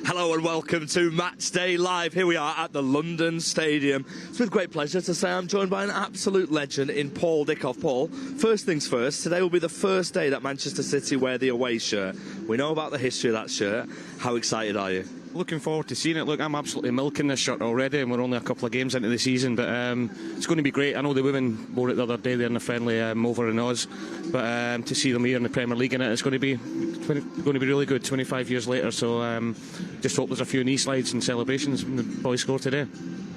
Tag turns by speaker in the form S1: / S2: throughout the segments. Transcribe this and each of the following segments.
S1: Hello and welcome to Match Day Live. Here we are at the London Stadium. It's with great pleasure to say I'm joined by an absolute legend in Paul Dickov. Paul, first things first, today will be the first day that Manchester City wear the away shirt. We know about the history of that shirt. How excited are you?
S2: Looking forward to seeing it. Look, I'm absolutely milking this shirt already, and we're only a couple of games into the season, but it's going to be great. I know the women wore it the other day there in the friendly over in Oz, but to see them here in the Premier League in it, it's going to be really good 25 years later, so just hope there's a few knee slides and celebrations when the boys score today.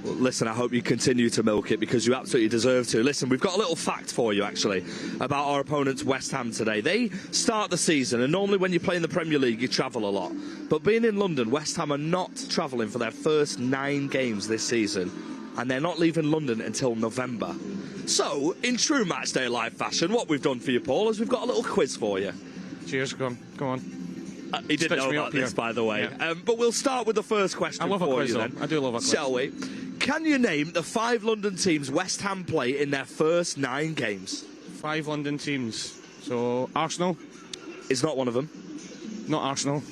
S1: Well, listen, I hope you continue to milk it because you absolutely deserve to. Listen, we've got a little fact for you, actually, about our opponents, West Ham, today. They start the season, and normally when you play in the Premier League, you travel a lot. But being in London, West Ham are not travelling for their first 9 games this season, and they're not leaving London until November. So, in true Matchday Live fashion, what we've done for you, Paul, is we've got a little quiz for you.
S2: Cheers, come on.
S1: He didn't know about this, by the way. Yeah. But we'll start with the first question for you, then.
S2: I do love a quiz.
S1: Shall we? Can you name the 5 London teams West Ham play in their first 9 games?
S2: 5 London teams. So, Arsenal?
S1: Is not one of them.
S2: Not Arsenal.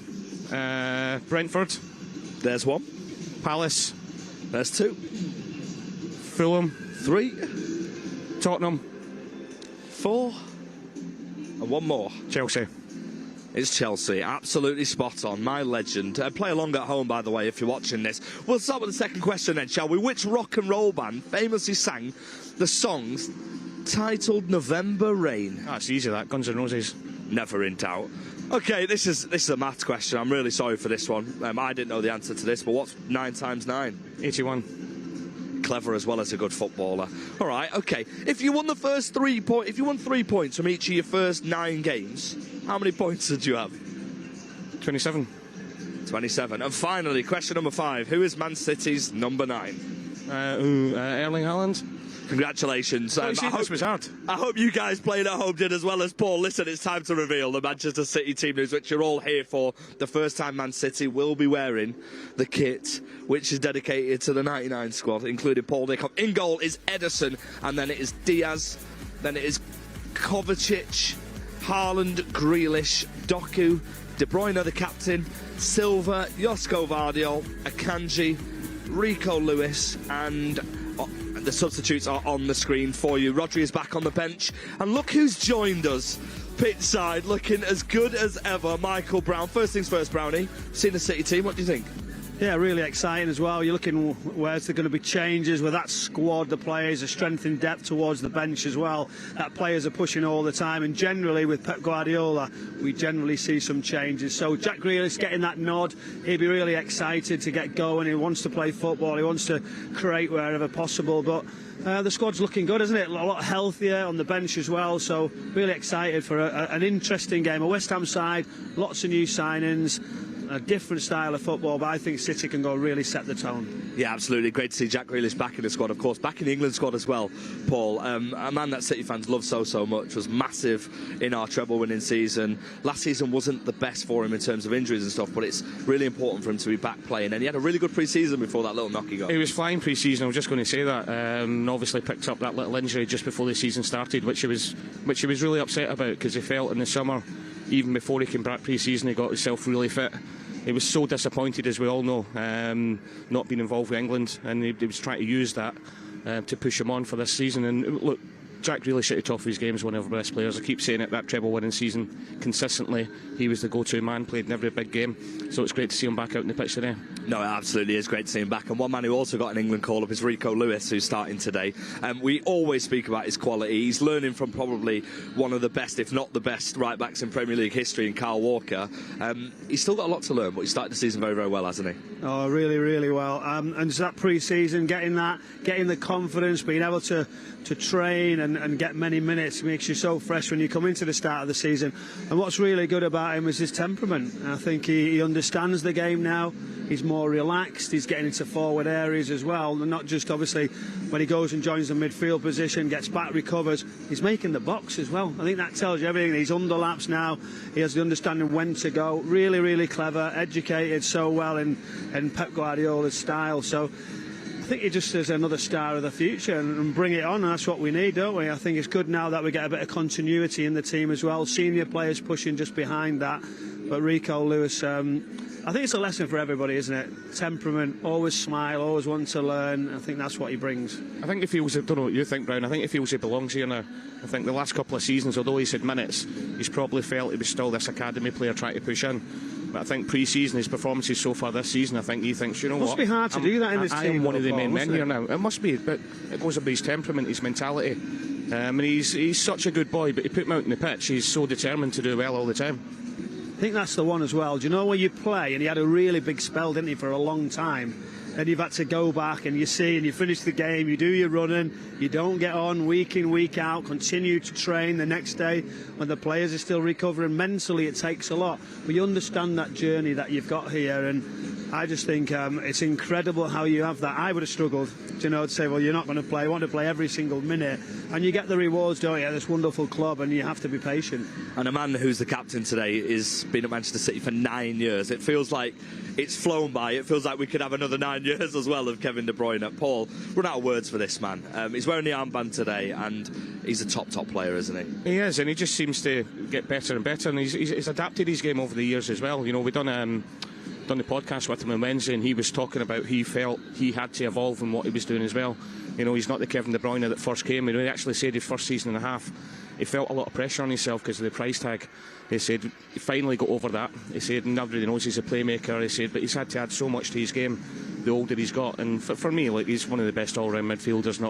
S2: Brentford?
S1: There's 1.
S2: Palace?
S1: There's 2.
S2: Fulham?
S1: 3.
S2: Tottenham?
S1: 4. And 1 more.
S2: Chelsea.
S1: It's Chelsea. Absolutely spot on. My legend. Play along at home, by the way, if you're watching this. We'll start with the second question then, shall we? Which rock and roll band famously sang the songs titled November Rain?
S2: That's easy, that. Guns N' Roses.
S1: Never in doubt. Okay, this is a maths question. I'm really sorry for this one. I didn't know the answer to this, but what's 9 times 9?
S2: 81.
S1: Clever as well as a good footballer. All right, okay. If you won the first 3 points, if you won 3 points from each of your first 9 games, how many points did you have?
S2: 27.
S1: 27. And finally, question number 5. Who is Man City's number 9?
S2: Erling Haaland.
S1: Congratulations.
S2: This was hard.
S1: I hope you guys playing at home did as well as Paul. Listen, it's time to reveal the Manchester City team news, which you're all here for. The first time Man City will be wearing the kit, which is dedicated to the 99 squad, including Paul Dickov. In goal is Eriksson, and then it is Diaz, then it is Kovacic, Haaland, Grealish, Doku, De Bruyne the captain, Silva, Josko Vardiol, Akanji, Rico Lewis, and the substitutes are on the screen for you. Rodri is back on the bench, and look who's joined us pitch side, looking as good as ever, Michael Brown. First things first, Brownie, seen the City team, what do you think?
S3: Yeah, really exciting as well. You're looking where's there going to be changes with that squad, the players, a strength in depth towards the bench as well. That players are pushing all the time, and generally with Pep Guardiola, we generally see some changes. So Jack Grealish getting that nod, he'll be really excited to get going. He wants to play football, he wants to create wherever possible, but the squad's looking good, isn't it? A lot healthier on the bench as well, so really excited for an interesting game. A West Ham side, lots of new signings, a different style of football, but I think City can go really set the tone.
S1: Yeah, absolutely. Great to see Jack Grealish back in the squad, of course. Back in the England squad as well, Paul. A man that City fans love so much, was massive in our treble-winning season. Last season wasn't the best for him in terms of injuries and stuff, but it's really important for him to be back playing. And he had a really good pre-season before that little knock he got.
S2: He was flying pre-season, I was just going to say that. Obviously picked up that little injury just before the season started, which he was really upset about, because he felt in the summer, even before he came back pre-season, he got himself really fit. He was so disappointed, as we all know, not being involved with England, and he was trying to use that to push him on for this season. And look, Jack Grealish at the top of his game is one of our best players. I keep saying it, that treble-winning season, consistently, he was the go-to man, played in every big game. So it's great to see him back out in the pitch today.
S1: No, it absolutely is great to see him back. And one man who also got an England call-up is Rico Lewis, who's starting today. We always speak about his quality. He's learning from probably one of the best, if not the best, right-backs in Premier League history in Kyle Walker. He's still got a lot to learn, but he started the season very, very well, hasn't he?
S3: Oh, really well. And so that pre-season, getting the confidence, being able to train and get many minutes makes you so fresh when you come into the start of the season. And what's really good about him is his temperament. I think he understands the game now. He's more relaxed. He's getting into forward areas as well, and not just obviously when he goes and joins the midfield position, gets back, recovers. He's making the box as well. I think that tells you everything. He's underlaps now. He has the understanding when to go. Really clever, educated so well in Pep Guardiola's style. So I think he just is another star of the future, and bring it on, and that's what we need, don't we? I think it's good now that we get a bit of continuity in the team as well. Senior players pushing just behind that, but Rico Lewis, I think it's a lesson for everybody, isn't it? Temperament, always smile, always want to learn. I think that's what he brings.
S2: I think he feels, I don't know what you think, Brown, I think he feels he belongs here now. I think the last couple of seasons, although he's had minutes, he's probably felt he was still this academy player trying to push in. But I think pre-season, his performances so far this season, I think he thinks, you know what?
S3: It must be hard to do that in this team.
S2: I am one of the main men here now. It must be, but it goes about his temperament, his mentality. And he's such a good boy, but you put him out on the pitch, he's so determined to do well all the time.
S3: I think that's the one as well. Do you know when you play, and he had a really big spell, didn't he, for a long time, and you've had to go back and you see and you finish the game, you do your running, you don't get on week in, week out, continue to train the next day when the players are still recovering. Mentally it takes a lot, but you understand that journey that you've got here, and I just think it's incredible how you have that. I would have struggled, to say, well, you're not going to play, I want to play every single minute, and you get the rewards, don't you, at this wonderful club, and you have to be patient.
S1: And a man who's the captain today is been at Manchester City for 9 years. It feels like it's flown by. It feels like we could have another 9 years as well of Kevin De Bruyne. Paul, run out of words for this man. He's wearing the armband today, and he's a top player, isn't he?
S2: He is, and he just seems to get better and better, and he's adapted his game over the years as well. We've done the podcast with him on Wednesday, and he was talking about he felt he had to evolve in what he was doing as well. He's not the Kevin De Bruyne that first came. He actually said his first season and a half, he felt a lot of pressure on himself because of the price tag. He said he finally got over that. He said nobody knows he's a playmaker. He said, but he's had to add so much to his game the older he's got. And for me, he's one of the best all-round midfielders,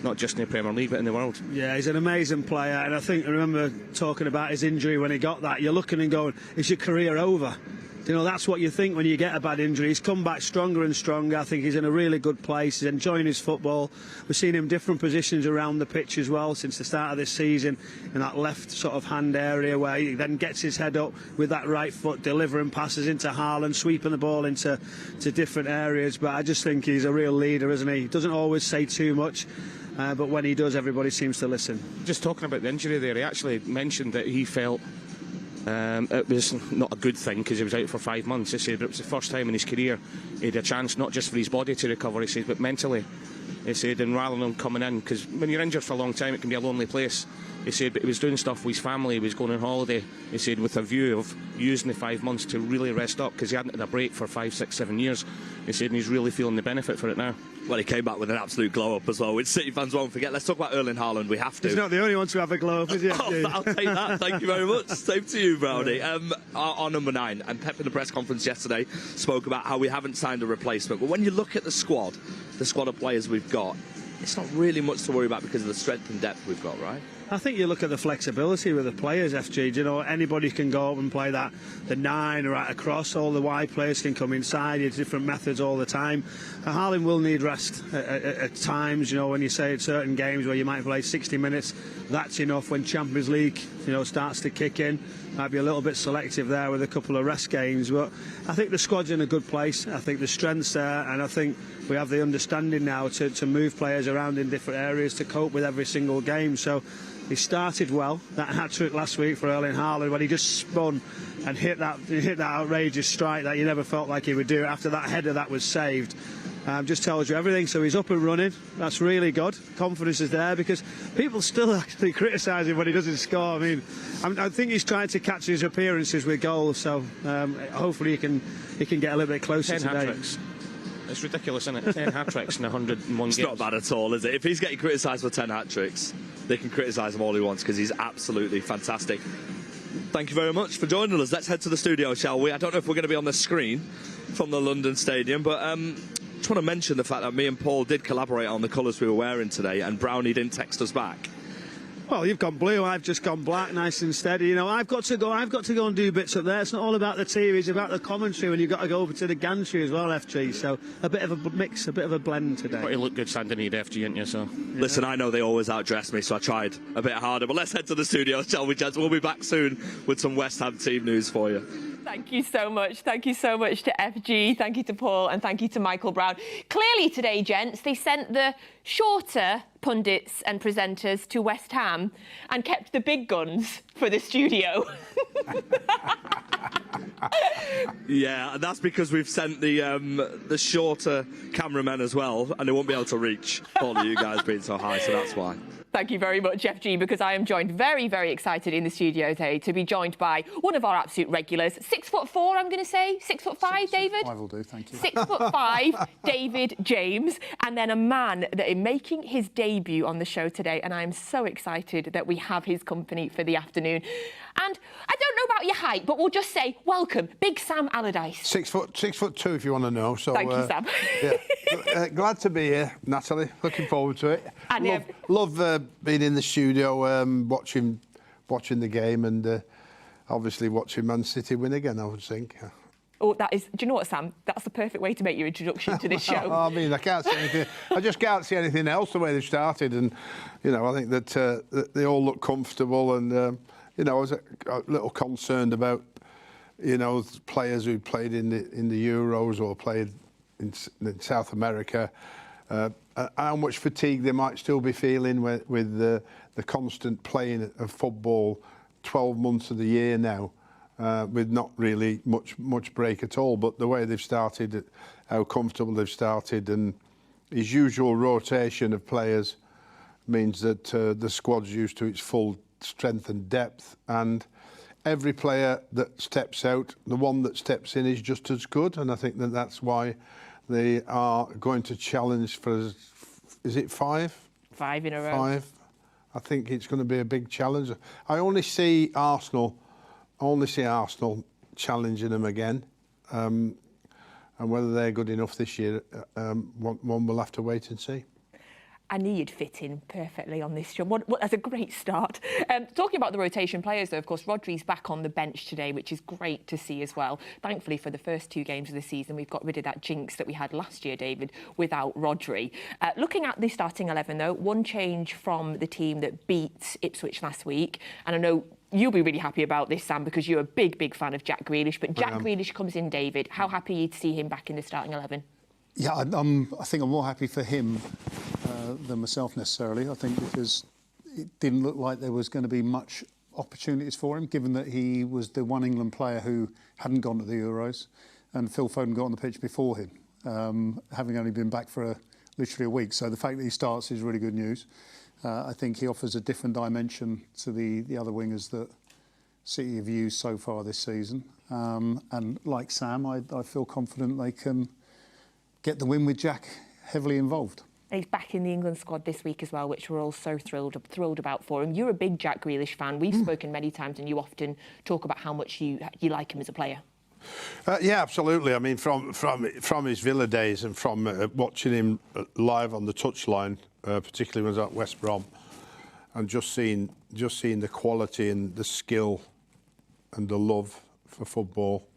S2: not just in the Premier League but in the world.
S3: Yeah, he's an amazing player, and I remember talking about his injury when he got that. You're looking and going, is your career over? That's what you think when you get a bad injury. He's come back stronger and stronger. I think he's in a really good place. He's enjoying his football. We've seen him different positions around the pitch as well since the start of this season, in that left sort of hand area where he then gets his head up with that right foot, delivering passes into Haaland, sweeping the ball into different areas. But I just think he's a real leader, isn't he? He doesn't always say too much. But when he does, everybody seems to listen. Just
S2: talking about the injury there, he actually mentioned that he felt it was not a good thing because he was out for 5 months. He said, but it was the first time in his career he had a chance not just for his body to recover, he said, but mentally. He said, and rather than coming in, because when you're injured for a long time it can be a lonely place. He said, but he was doing stuff with his family, he was going on holiday, he said, with a view of using the 5 months to really rest up because he hadn't had a break for 5, 6, 7 years. He said, and he's really feeling the benefit for it now.
S1: Well, he came back with an absolute glow-up as well, which City fans won't forget. Let's talk about Erling Haaland. We have to.
S3: He's not the only one to have a glow-up, is he?
S1: I'll take that. Thank you very much. Same to you, Brownie. Our number 9, and Pep in the press conference yesterday spoke about how we haven't signed a replacement. But when you look at the squad of players we've got, it's not really much to worry about because of the strength and depth we've got, right?
S3: I think you look at the flexibility with the players, FG. Anybody can go up and play the 9 right across. All the wide players can come inside. It's different methods all the time. Haaland will need rest at times. When you say certain games where you might play 60 minutes, that's enough. When Champions League, starts to kick in, might be a little bit selective there with a couple of rest games. But I think the squad's in a good place. I think the strength's there, and I think we have the understanding now to move players around in different areas to cope with every single game. So he started well. That hat-trick last week for Erling Haaland when he just spun and hit that outrageous strike that you never felt like he would do after that header that was saved. Just tells you everything. So he's up and running. That's really good. Confidence is there because people still actually criticise him when he doesn't score. I mean, I think he's trying to catch his appearances with goals. So hopefully he can get a little bit closer
S2: 10
S3: today.
S2: Hat-tricks. It's ridiculous, isn't it? 10 hat-tricks in 101 games.
S1: It's not bad at all, is it? If he's getting criticised for 10 hat-tricks, they can criticise him all he wants because he's absolutely fantastic. Thank you very much for joining us. Let's head to the studio, shall we? I don't know if we're going to be on the screen from the London Stadium, but just want to mention the fact that me and Paul did collaborate on the colours we were wearing today, and Brownie didn't text us back.
S3: Well, you've gone blue, I've just gone black, nice and steady. I've got to go and do bits up there. It's not all about the TV, it's about the commentary when you've got to go over to the gantry as well, FG. So a bit of a mix, a bit of a blend today.
S2: But you look good standing here, FG, ain't you? So
S1: yeah. Listen, I know they always outdress me, so I tried a bit harder. But let's head to the studio, shall we, gents? We'll be back soon with some West Ham team news for you.
S4: Thank you so much. Thank you so much to FG. Thank you to Paul and thank you to Michael Brown. Clearly today, gents, they sent the shorter pundits and presenters to West Ham and kept the big guns for the studio.
S1: Yeah, and that's because we've sent the shorter cameramen as well, and they won't be able to reach all of you guys being so high, so that's why.
S4: Thank you very much, FG, because I am joined very, very excited in the studio today to be joined by one of our absolute regulars, 6'4", I'm going to say, 6'5", David.
S5: 6'5" will do, thank you.
S4: 6'5", David James, and then a man that is making his debut on the show today, and I'm so excited that we have his company for the afternoon. And I don't know about your height, but we'll just say welcome, Big Sam Allardyce.
S5: 6'2", if you want to know. So,
S4: thank you, Sam.
S5: Yeah. Glad to be here, Natalie. Looking forward to it.
S4: And
S5: love being in the studio, watching the game, and obviously watching Man City win again, I would think.
S4: Oh, that is. Do you know what, Sam? That's the perfect way to make your introduction to this show.
S5: I mean, I can't see anything. I just can't see anything else the way they've started, and I think that they all look comfortable, and I was a little concerned about players who played in the Euros or played in South America, how much fatigue they might still be feeling with the constant playing of football 12 months of the year now. With not really much break at all, but the way they've started, how comfortable they've started, and his usual rotation of players means that the squad's used to its full strength and depth, and every player that steps out, the one that steps in is just as good, and I think that's why they are going to challenge for, is it 5?
S4: 5 in a row.
S5: 5. I think it's going to be a big challenge. I only see Arsenal challenging them again, and whether they're good enough this year, one will have to wait and see.
S4: I knew you'd fit in perfectly on this show. That's a great start. Talking about the rotation players, though, of course, Rodri's back on the bench today, which is great to see as well. Thankfully, for the first 2 games of the season, we've got rid of that jinx that we had last year, David, without Rodri. Looking at the starting 11, though, one change from the team that beat Ipswich last week, and I know you'll be really happy about this, Sam, because you're a big, big fan of Jack Grealish, but Jack Grealish comes in, David. How happy are you to see him back in the starting 11?
S5: Yeah, I think I'm more happy for him than myself necessarily. I think because it didn't look like there was going to be much opportunities for him, given that he was the one England player who hadn't gone to the Euros, and Phil Foden got on the pitch before him, having only been back for literally a week. So the fact that he starts is really good news. I think he offers a different dimension to the other wingers that City have used so far this season. And like Sam, I feel confident they can get the win with Jack heavily involved.
S4: He's back in the England squad this week as well, which we're all so thrilled about for him. You're a big Jack Grealish fan. We've spoken many times, and you often talk about how much you like him as a player.
S5: Yeah, absolutely. I mean, from his Villa days and from watching him live on the touchline, particularly when he was at West Brom, and just seeing the quality and the skill and the love for football,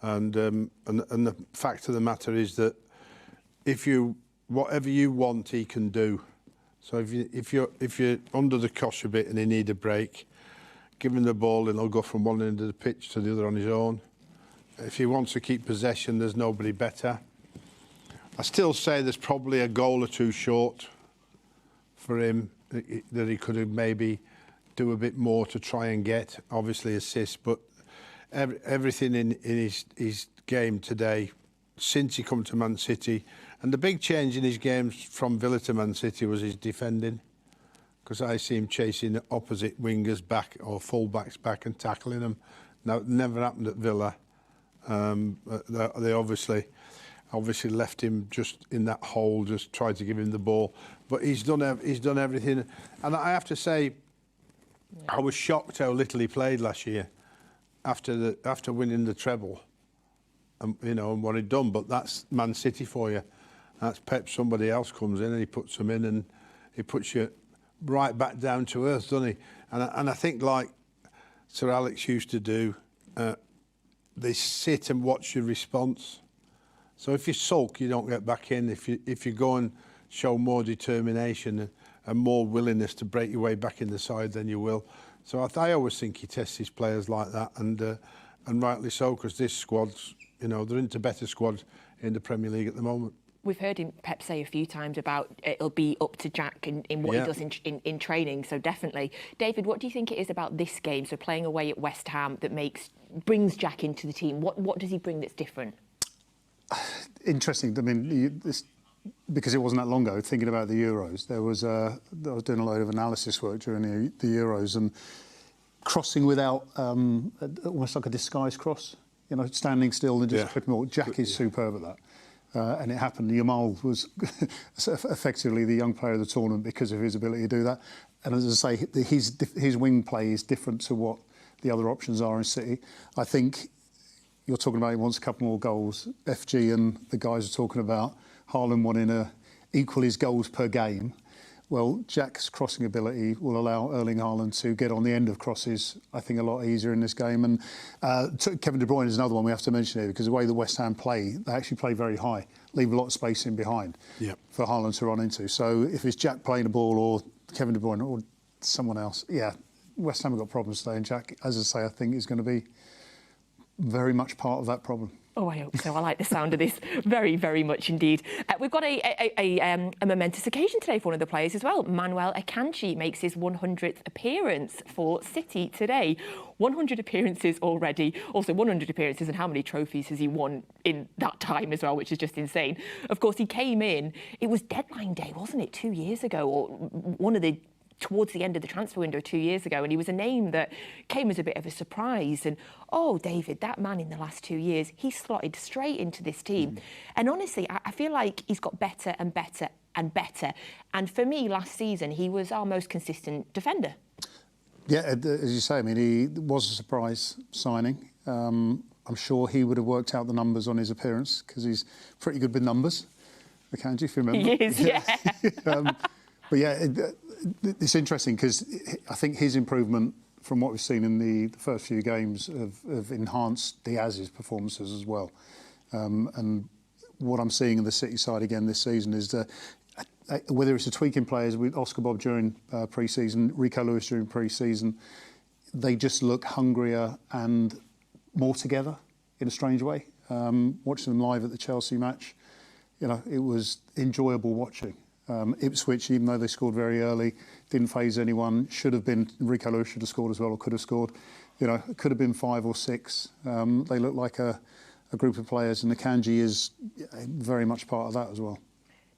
S5: and the fact of the matter is that whatever you want, he can do. So if you're under the cosh a bit and you need a break, give him the ball and he'll go from one end of the pitch to the other on his own. If he wants to keep possession, there's nobody better. I still say there's probably a goal or two short for him that he could have maybe do a bit more to try and get, obviously assist, but everything in his game today, since he come to Man City, and the big change in his games from Villa to Man City was his defending, because I see him chasing opposite wingers back or full-backs back and tackling them. Now, it never happened at Villa. They obviously left him just in that hole, just tried to give him the ball. But he's done everything. And I have to say, I was shocked how little he played last year after winning the treble, and what he'd done. But that's Man City for you. That's Pep. Somebody else comes in and he puts them in, and he puts you right back down to earth, doesn't he? And I think, like Sir Alex used to do, they sit and watch your response. So if you sulk, you don't get back in. If you go and show more determination and more willingness to break your way back in the side, then you will. So I always think he tests his players like that, and rightly so, because this squad's, they're into better squads in the Premier League at the moment.
S4: We've heard him, Pep, say a few times about it'll be up to Jack in what he does in training, so definitely. David, what do you think it is about this game, so playing away at West Ham, that brings Jack into the team? What does he bring that's different?
S6: Interesting. I mean, because it wasn't that long ago, thinking about the Euros, I was doing a load of analysis work during the Euros, and crossing without almost like a disguised cross, standing still and just flipping all. Jack is superb at that. And it happened. Yamal was effectively the young player of the tournament because of his ability to do that. And as I say, his wing play is different to what the other options are in City. I think you're talking about he wants a couple more goals. FG and the guys are talking about Haaland wanting to equal his goals per game. Well, Jack's crossing ability will allow Erling Haaland to get on the end of crosses, I think, a lot easier in this game. And Kevin De Bruyne is another one we have to mention here, because the way the West Ham play, they actually play very high, leave a lot of space in behind for Haaland to run into. So if it's Jack playing the ball or Kevin De Bruyne or someone else, West Ham have got problems today. And Jack, as I say, I think is going to be very much part of that problem.
S4: Oh, I hope so. I like the sound of this very, very much indeed. We've got a momentous occasion today for one of the players as well. Manuel Akanji makes his 100th appearance for City today. 100 appearances already. Also 100 appearances, and how many trophies has he won in that time as well, which is just insane. Of course, he came in, it was deadline day, wasn't it, 2 years ago, or towards the end of the transfer window 2 years ago, and he was a name that came as a bit of a surprise. And David, that man in the last 2 years, he slotted straight into this team. And honestly, I feel like he's got better and better and better. And for me, last season, he was our most consistent defender.
S6: Yeah, as you say, I mean, he was a surprise signing. I'm sure he would have worked out the numbers on his appearance, because he's pretty good with numbers. Akanji, if you remember.
S4: He is, yeah.
S6: But yeah, it's interesting because I think his improvement from what we've seen in the first few games have enhanced Diaz's performances as well. And what I'm seeing in the City side again this season is that whether it's a tweaking players with Oscar Bob during pre-season, Rico Lewis during pre-season, they just look hungrier and more together in a strange way. Watching them live at the Chelsea match, it was enjoyable watching. Ipswich, even though they scored very early, didn't faze anyone. Should have been, Rico Lewis should have scored as well, or could have scored. It could have been 5 or 6. They look like a group of players, and Akanji is very much part of that as well.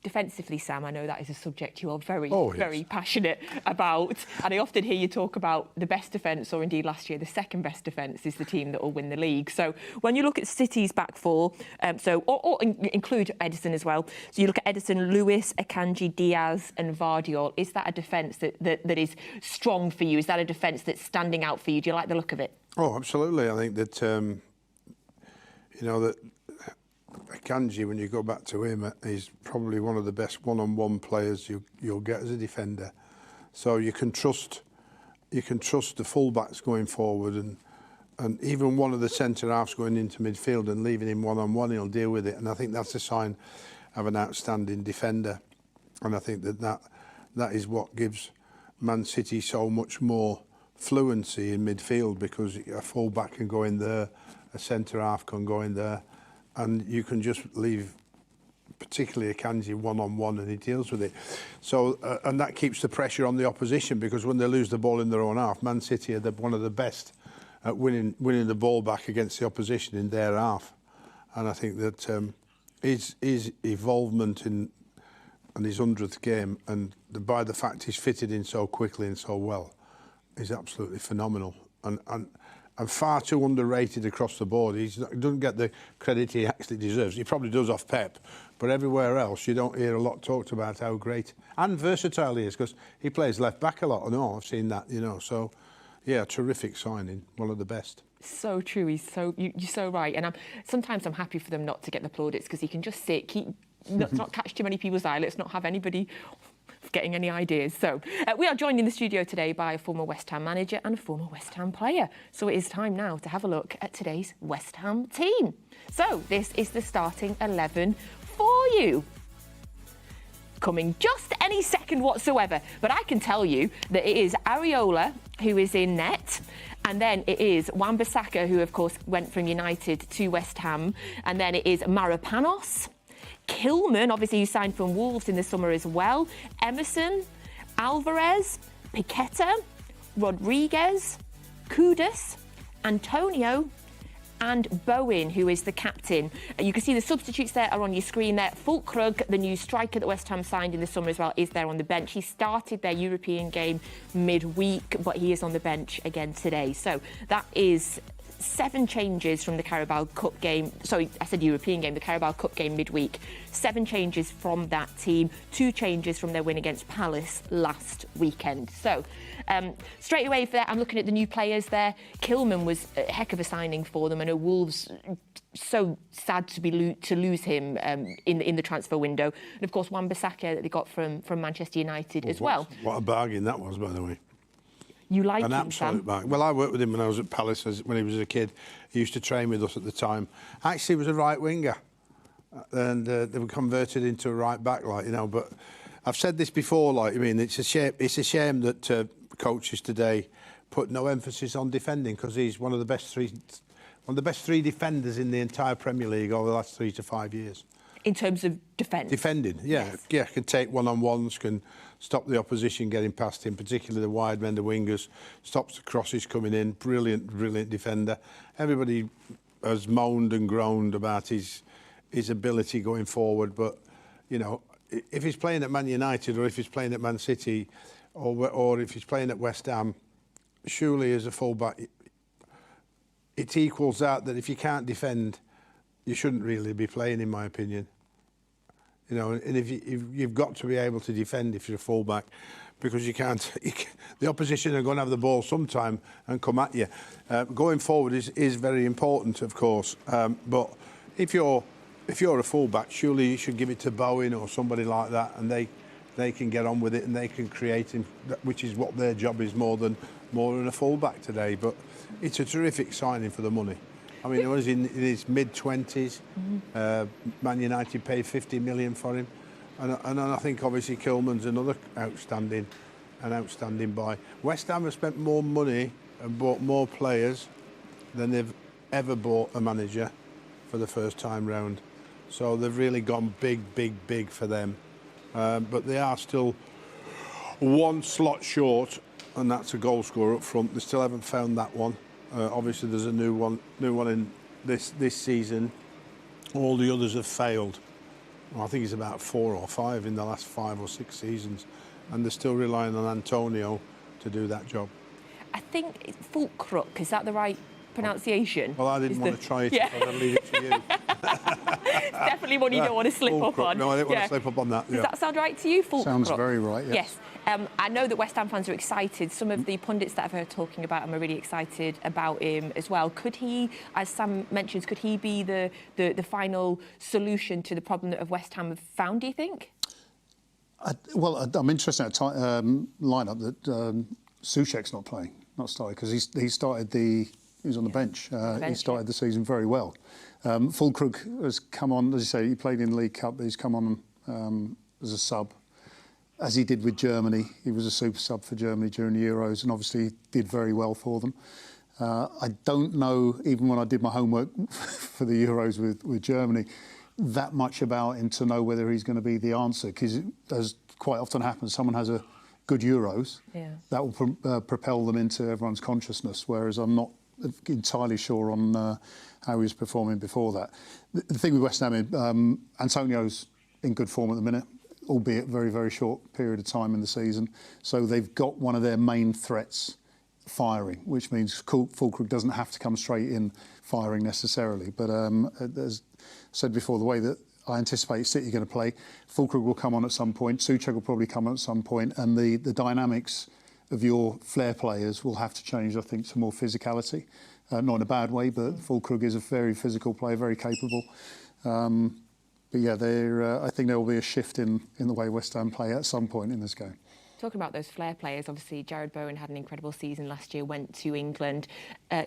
S4: Defensively, Sam, I know that is a subject you are very passionate about. And I often hear you talk about the best defence, or indeed last year, the second best defence is the team that will win the league. So when you look at City's back four, or include Ederson as well, so you look at Ederson, Lewis, Akanji, Diaz and Vardiol, is that a defence that is strong for you? Is that a defence that's standing out for you? Do you like the look of it?
S5: Oh, absolutely. I think that, that Akanji, when you go back to him, he's probably one of the best one-on-one players you'll get as a defender. So you can trust the fullbacks going forward, and even one of the centre halves going into midfield and leaving him one-on-one, he'll deal with it. And I think that's a sign of an outstanding defender. And I think that is what gives Man City so much more fluency in midfield, because a fullback can go in there, a centre half can go in there, and you can just leave, particularly Akanji, one-on-one, and he deals with it. So, and that keeps the pressure on the opposition, because when they lose the ball in their own half, Man City are one of the best at winning the ball back against the opposition in their half. And I think that his involvement in his 100th game, and by the fact he's fitted in so quickly and so well, is absolutely phenomenal. And far too underrated across the board. He doesn't get the credit he actually deserves. He probably does off Pep, but everywhere else you don't hear a lot talked about how great and versatile he is, because he plays left back a lot. I've seen that, So, yeah, terrific signing, one of the best.
S4: So true. You're so right. And sometimes I'm happy for them not to get the plaudits, because he can just sit, not catch too many people's eye. Let's not have anybody getting any ideas. So we are joined in the studio today by a former West Ham manager and a former West Ham player. So it is time now to have a look at today's West Ham team. So this is the starting 11 for you. Coming just any second whatsoever. But I can tell you that it is Areola who is in net. And then it is Wan-Bissaka, who of course went from United to West Ham. And then it is Marapanos, Kilman, obviously who signed from Wolves in the summer as well, Emerson, Alvarez, Piqueta, Rodriguez, Kudus, Antonio and Bowen, who is the captain. You can see the substitutes there are on your screen there. Fulkrug, the new striker that West Ham signed in the summer as well, is there on the bench. He started their European game midweek, but he is on the bench again today. So that is 7 changes from the Carabao Cup game. Sorry, I said European game, the Carabao Cup game midweek. 7 changes from that team, 2 changes from their win against Palace last weekend. So straight away for that, I'm looking at the new players there. Kilman was a heck of a signing for them. I know Wolves, so sad to lose him in the transfer window. And of course, Wan-Bissaka that they got from Manchester United as well.
S5: What a bargain that was, by the way.
S4: You like
S5: an
S4: him,
S5: absolute
S4: Sam?
S5: bargain. Well, I worked with him when I was at Palace when he was a kid. He used to train with us at the time. Actually, he was a right winger, and they were converted into a right back, like, you know. But I've said this before, like, I mean, it's a shame. It's a shame that coaches today put no emphasis on defending, because he's one of the best three defenders in the entire Premier League over the last 3 to 5 years.
S4: In terms of defence?
S5: Defending, yeah.
S4: Yes.
S5: Yeah, can take one-on-ones, can stop the opposition getting past him, particularly the wide men, the wingers, stops the crosses coming in. Brilliant, brilliant defender. Everybody has moaned and groaned about his ability going forward, but, you know, if he's playing at Man United or if he's playing at Man City or if he's playing at West Ham, surely as a full-back, it equals out that if you can't defend, you shouldn't really be playing, in my opinion. You know, and if you've got to be able to defend if you're a fullback, because you can't. The opposition are going to have the ball sometime and come at you. Going forward is very important, of course. But if you're a fullback, surely you should give it to Bowen or somebody like that, and they can get on with it and they can create him, which is what their job is more than a fullback today. But it's a terrific signing for the money. I mean, he was in his mid-20s. Man United paid 50 million for him. And I think, obviously, Kilman's another outstanding buy. West Ham have spent more money and bought more players than they've ever bought a manager for the first time round. So they've really gone big, big, big for them. But they are still 1 slot short, and that's a goal scorer up front. They still haven't found that one. Obviously, there's a new one in this season. All the others have failed. Well, I think it's about 4 or 5 in the last 5 or 6 seasons, and they're still relying on Antonio to do that job.
S4: I think Fulkrug, is that the right pronunciation?
S5: Well, I didn't want to try it. Yeah. I'll leave it to you.
S4: It's definitely one you don't want to slip up on.
S5: No, I didn't want to slip up on that.
S4: Does that sound right to you, Fulkrug?
S6: Sounds very right, yes.
S4: I know that West Ham fans are excited. Some of the pundits that I've heard talking about him are really excited about him as well. Could he, as Sam mentions, could he be the final solution to the problem that West Ham have found, do you think?
S6: I'm interested in that lineup that Souček's not playing, not started, because he started he was on the bench. He started the season very well. Fulkrug has come on, as you say, he played in the League Cup, but he's come on as a sub. As he did with Germany, he was a super sub for Germany during the Euros, and obviously did very well for them. I don't know, even when I did my homework for the Euros with Germany, that much about him to know whether he's going to be the answer, because as quite often happens, someone has a good Euros, that will propel them into everyone's consciousness, whereas I'm not entirely sure on how he was performing before that. The thing with West Ham is Antonio's in good form at the minute, albeit very, very short period of time in the season. So they've got one of their main threats firing, which means Fulkrug doesn't have to come straight in firing necessarily. But as I said before, the way that I anticipate City are going to play, Fulkrug will come on at some point, Souček will probably come on at some point, and the dynamics of your flair players will have to change, I think, to more physicality. Not in a bad way, but Fulkrug is a very physical player, very capable. But yeah, I think there will be a shift in the way West Ham play at some point in this game.
S4: Talking about those flair players, obviously Jarrod Bowen had an incredible season last year, went to England.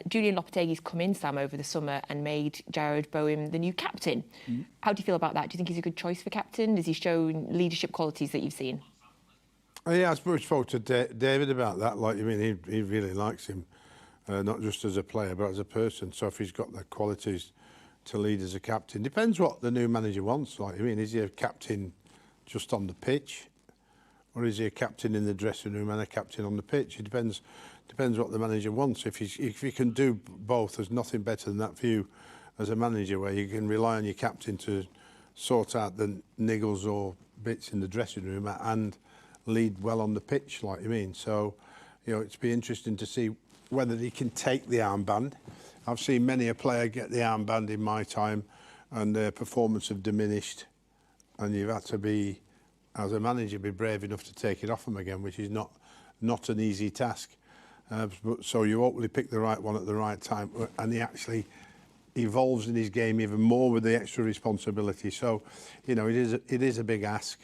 S4: Julian Lopetegui's come in, Sam, over the summer and made Jarrod Bowen the new captain. How do you feel about that? Do you think he's a good choice for captain? Has he shown leadership qualities that you've seen?
S5: Yeah, I spoke to David about that. Like, I mean, he really likes him, not just as a player, but as a person. So if he's got the qualities to lead as a captain, depends what the new manager wants. Like, I mean, is he a captain just on the pitch, or is he a captain in the dressing room and a captain on the pitch? It depends Depends what the manager wants. If you can do both, there's nothing better than that for you as a manager, where you can rely on your captain to sort out the niggles or bits in the dressing room and lead well on the pitch, like you mean. So, you know, it's be interesting to see whether he can take the armband. I've seen many a player get the armband in my time and their performance have diminished, and you've had to be, as a manager, be brave enough to take it off them again, which is not an easy task. So you hopefully pick the right one at the right time, and he actually evolves in his game even more with the extra responsibility. So, you know, it is a big ask,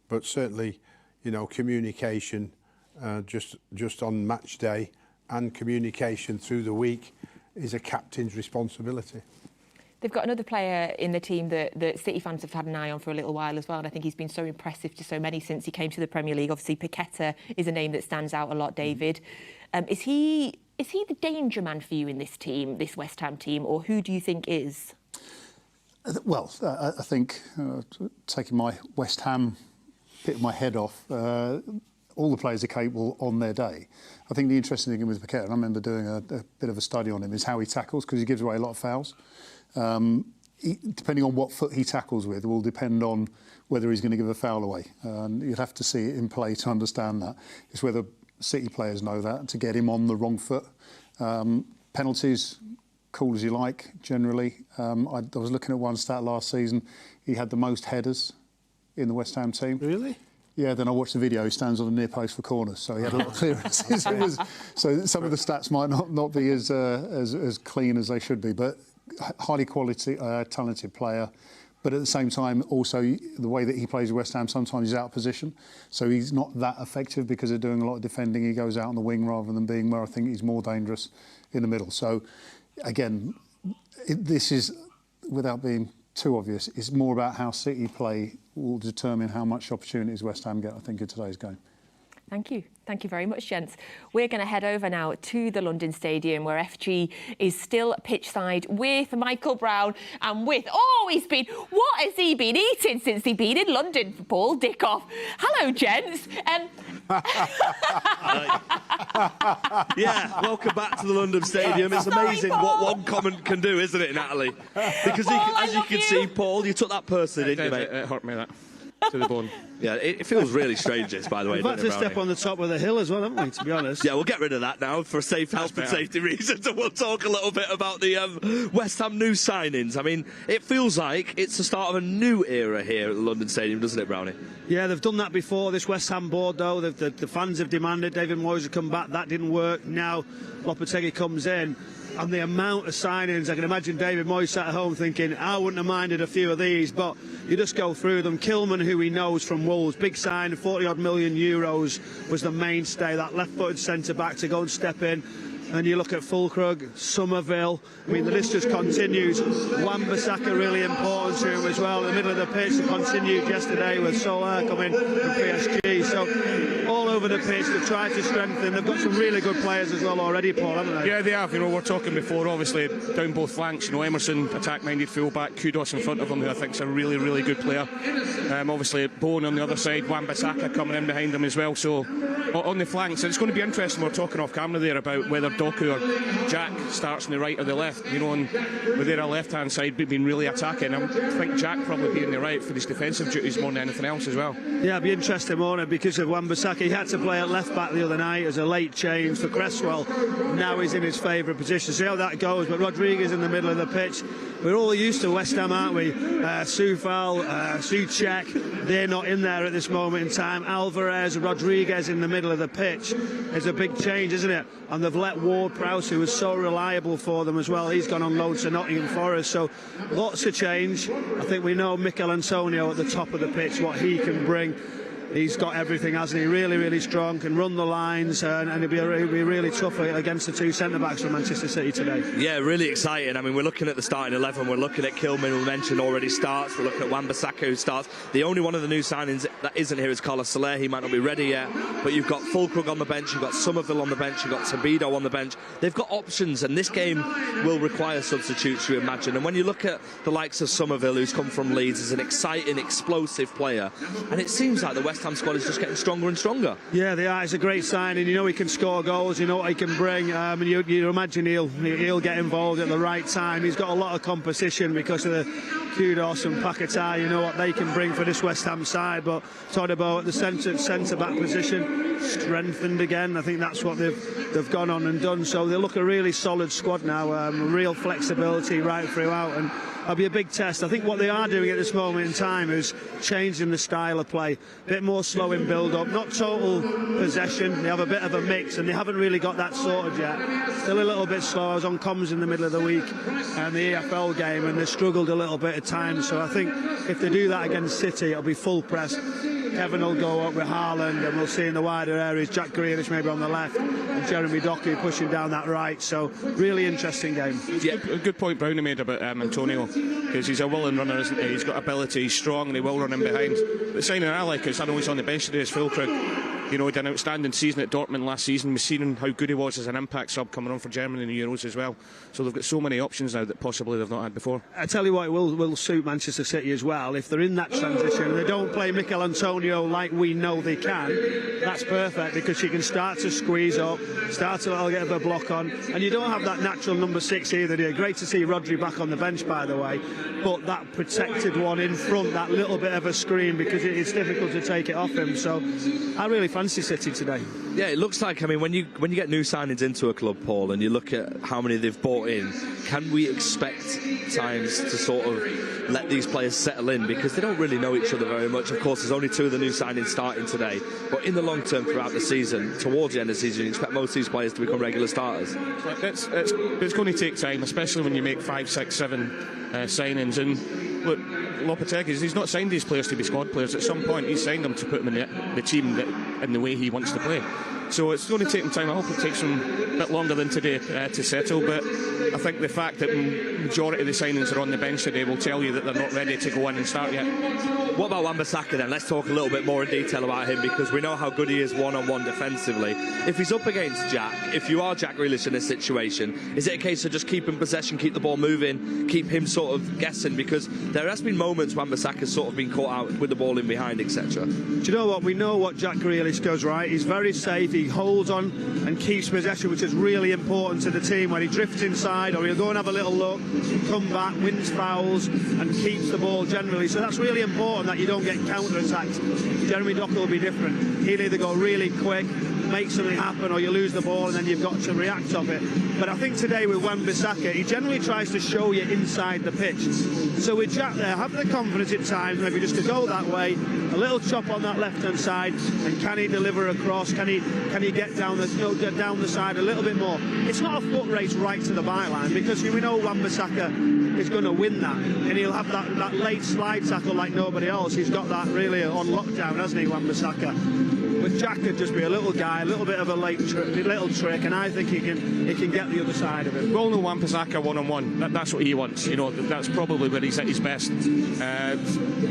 S5: but certainly, you know, communication just on match day and communication through the week is a captain's responsibility.
S4: They've got another player in the team that City fans have had an eye on for a little while as well, and I think he's been so impressive to so many since he came to the Premier League. Obviously, Paqueta is a name that stands out a lot, David. Is he the danger man for you in this team, this West Ham team, or who do you think is?
S6: Well, I think, taking my West Ham bit of my head off, all the players are capable on their day. I think the interesting thing with Paqueta, and I remember doing a bit of a study on him, is how he tackles, because he gives away a lot of fouls. Depending on what foot he tackles with will depend on whether he's going to give a foul away. You'd have to see it in play to understand that. It's whether City players know that, to get him on the wrong foot. Penalties, cool as you like, generally. I was looking at one stat last season. He had the most headers in the West Ham team.
S3: Really?
S6: Yeah, then I watched the video. He stands on the near post for corners, so he had a lot of clearances. So some of the stats might not be as clean as they should be, but highly quality, talented player. But at the same time, also the way that he plays West Ham, sometimes he's out of position, so he's not that effective because they're doing a lot of defending. He goes out on the wing rather than being where I think he's more dangerous in the middle. So again, this is, without being too obvious, it's more about how City play will determine how much opportunities West Ham get, I think, in today's game. Thank you.
S4: Thank you very much, gents. We're going to head over now to the London Stadium, where FG is still pitchside with Michael Brown and with... Oh, he's been... What has he been eating since he's been in London, Paul? Dick off. Hello, gents.
S1: Yeah, welcome back to the London Stadium. It's amazing what one comment can do, isn't it, Natalie? Because as you can see, Paul, you took that personally, didn't you, mate?
S2: It hurt me, that. To the bone.
S1: Yeah, it feels really strange, this, by the way.
S3: We've had to step on the top of the hill as well, haven't we, to be honest?
S1: Yeah, we'll get rid of that now for safe health and safety reasons, and we'll talk a little bit about the West Ham new signings. I mean, it feels like it's the start of a new era here at the London Stadium, doesn't it, Brownie?
S3: Yeah, they've done that before, this West Ham board, though. The fans have demanded David Moyes to come back. That didn't work. Now Lopetegui comes in. And the amount of signings, I can imagine David Moyes sat at home thinking, I wouldn't have minded a few of these, but you just go through them. Kilman, who he knows from Wolves, big sign, 40-odd million euros, was the mainstay, that left-footed centre-back to go and step in. And you look at Fulkrug, Somerville, I mean, the list just continues. Wan-Bissaka really important to him as well. In the middle of the pitch, they continued yesterday with Soler coming from PSG. So all over the pitch, they've tried to strengthen. They've got some really good players as well already, Paul, haven't they?
S2: Yeah, they have. You know, we're talking before, obviously, down both flanks. You know, Emerson, attack-minded full-back, Kudos in front of him, who I think is a really, really good player. Obviously, Bone on the other side, Wan-Bissaka coming in behind him as well. So on the flanks, it's going to be interesting. We're talking off camera there about whether Doku or Jack starts on the right or the left, you know, and with their left-hand side being really attacking. I think Jack probably being the right for his defensive duties more than anything else as well.
S3: Yeah, it'll be interesting, won't it, because of Wan-Bissaka. He had to play at left-back the other night as a late change for Cresswell. Now he's in his favourite position. See how that goes, but Rodriguez in the middle of the pitch. We're all used to West Ham, aren't we? Soufal, Souček, they're not in there at this moment in time. Alvarez, Rodriguez in the middle of the pitch. It's a big change, isn't it? And they've let Ward-Prowse, who was so reliable for them as well, he's gone on loan to Nottingham Forest. So lots of change. I think we know Mikel Antonio at the top of the pitch, what he can bring. He's got everything, hasn't he? Really, really strong, can run the lines, and he'll be really tough against the two centre-backs from Manchester City today.
S1: Yeah, really exciting. I mean, we're looking at the starting 11. We're looking at Kilman, who we mentioned already starts. We're looking at Wan-Bissaka, who starts. The only one of the new signings that isn't here is Carlos Soler. He might not be ready yet, but you've got Fulkrug on the bench, you've got Somerville on the bench, you've got Tabido on the bench. They've got options, and this game will require substitutes, you imagine. And when you look at the likes of Somerville, who's come from Leeds, as an exciting, explosive player, and it seems like the West West Ham squad is just getting stronger and stronger.
S3: Yeah, they are. It's a great signing. You know he can score goals. You know what he can bring. And you imagine he'll get involved at the right time. He's got a lot of competition because of the Kudos and Paquetá. You know what they can bring for this West Ham side. But Todibo at the centre-back position, strengthened again. I think that's what they've gone on and done. So they look a really solid squad now. Real flexibility right throughout. And it'll be a big test. I think what they are doing at this moment in time is changing the style of play. A bit more slow in build-up, not total possession. They have a bit of a mix, and they haven't really got that sorted yet. Still a little bit slow. I was on comms in the middle of the week and the EFL game, and they struggled a little bit at times. So I think if they do that against City, it'll be full press. Kevin will go up with Haaland, and we'll see in the wider areas Jack Grealish maybe on the left and Jeremy Doku pushing down that right. So really interesting game.
S2: Yeah, a good point Brownie made about Antonio, because he's a willing runner, isn't he? He's got ability, he's strong, and he will run in behind. The signing I like is, I know he's on the bench today, is Füllkrug. You know, he did an outstanding season at Dortmund last season. We've seen how good he was as an impact sub coming on for Germany in the Euros as well. So they've got so many options now that possibly they've not had before.
S3: I tell you what, it will suit Manchester City as well. If they're in that transition and they don't play Mikel Antonio like we know they can, that's perfect, because you can start to squeeze up, start to get a block on, and you don't have that natural number 6 either, do you? Great to see Rodri back on the bench, by the way, but that protected one in front, that little bit of a screen, because it's difficult to take it off him. So I really fancy City today.
S1: Yeah, it looks like, I mean, when you get new signings into a club, Paul, and you look at how many they've bought in, can we expect times to sort of let these players settle in, because they don't really know each other very much? Of course, there's only 2 of the new signings starting today, but in the long term throughout the season, towards the end of the season, you expect most of these players to become regular starters.
S2: It's going to take time, especially when you make 5, 6, 7 signings. And look, Lopetegui, he's not signed these players to be squad players. At some point, he's signed them to put them in the team in the way he wants to play. So it's going to take him time. I hope it takes him a bit longer than today to settle, but I think the fact that majority of the signings are on the bench today will tell you that they're not ready to go in and start yet.
S1: What about Wan-Bissaka then? Let's talk a little bit more in detail about him, because we know how good he is one-on-one defensively. If he's up against Jack, if you are Jack Grealish in this situation, is it a case of just keeping possession, keep the ball moving, keep him sort of guessing? Because there has been moments Wan-Bissaka's sort of been caught out with the ball in behind, etc.
S3: Do you know what? We know what Jack Grealish does, right? He's very safe. He holds on and keeps possession, which is really important to the team. When he drifts inside, or he'll go and have a little look, come back, wins fouls, and keeps the ball generally. So that's really important, that you don't get counter-attacks. Jeremy Doku will be different. He'll either go really quick, make something happen, or you lose the ball and then you've got to react off it. But I think today with Wan-Bissaka, he generally tries to show you inside the pitch. So with Jack there, have the confidence at times, maybe just to go that way, a little chop on that left-hand side, and can he deliver across? Can he get down the side a little bit more? It's not a foot race right to the byline, because we know Wan-Bissaka is going to win that, and he'll have that late slide tackle like nobody else. He's got that really on lockdown, hasn't he, Wan-Bissaka? But Jack could just be a little guy, a little bit of a little trick, and I think he can get the other side of it.
S2: We all know Wan-Bissaka one-on-one. That's what he wants. You know, that's probably where he's at his best.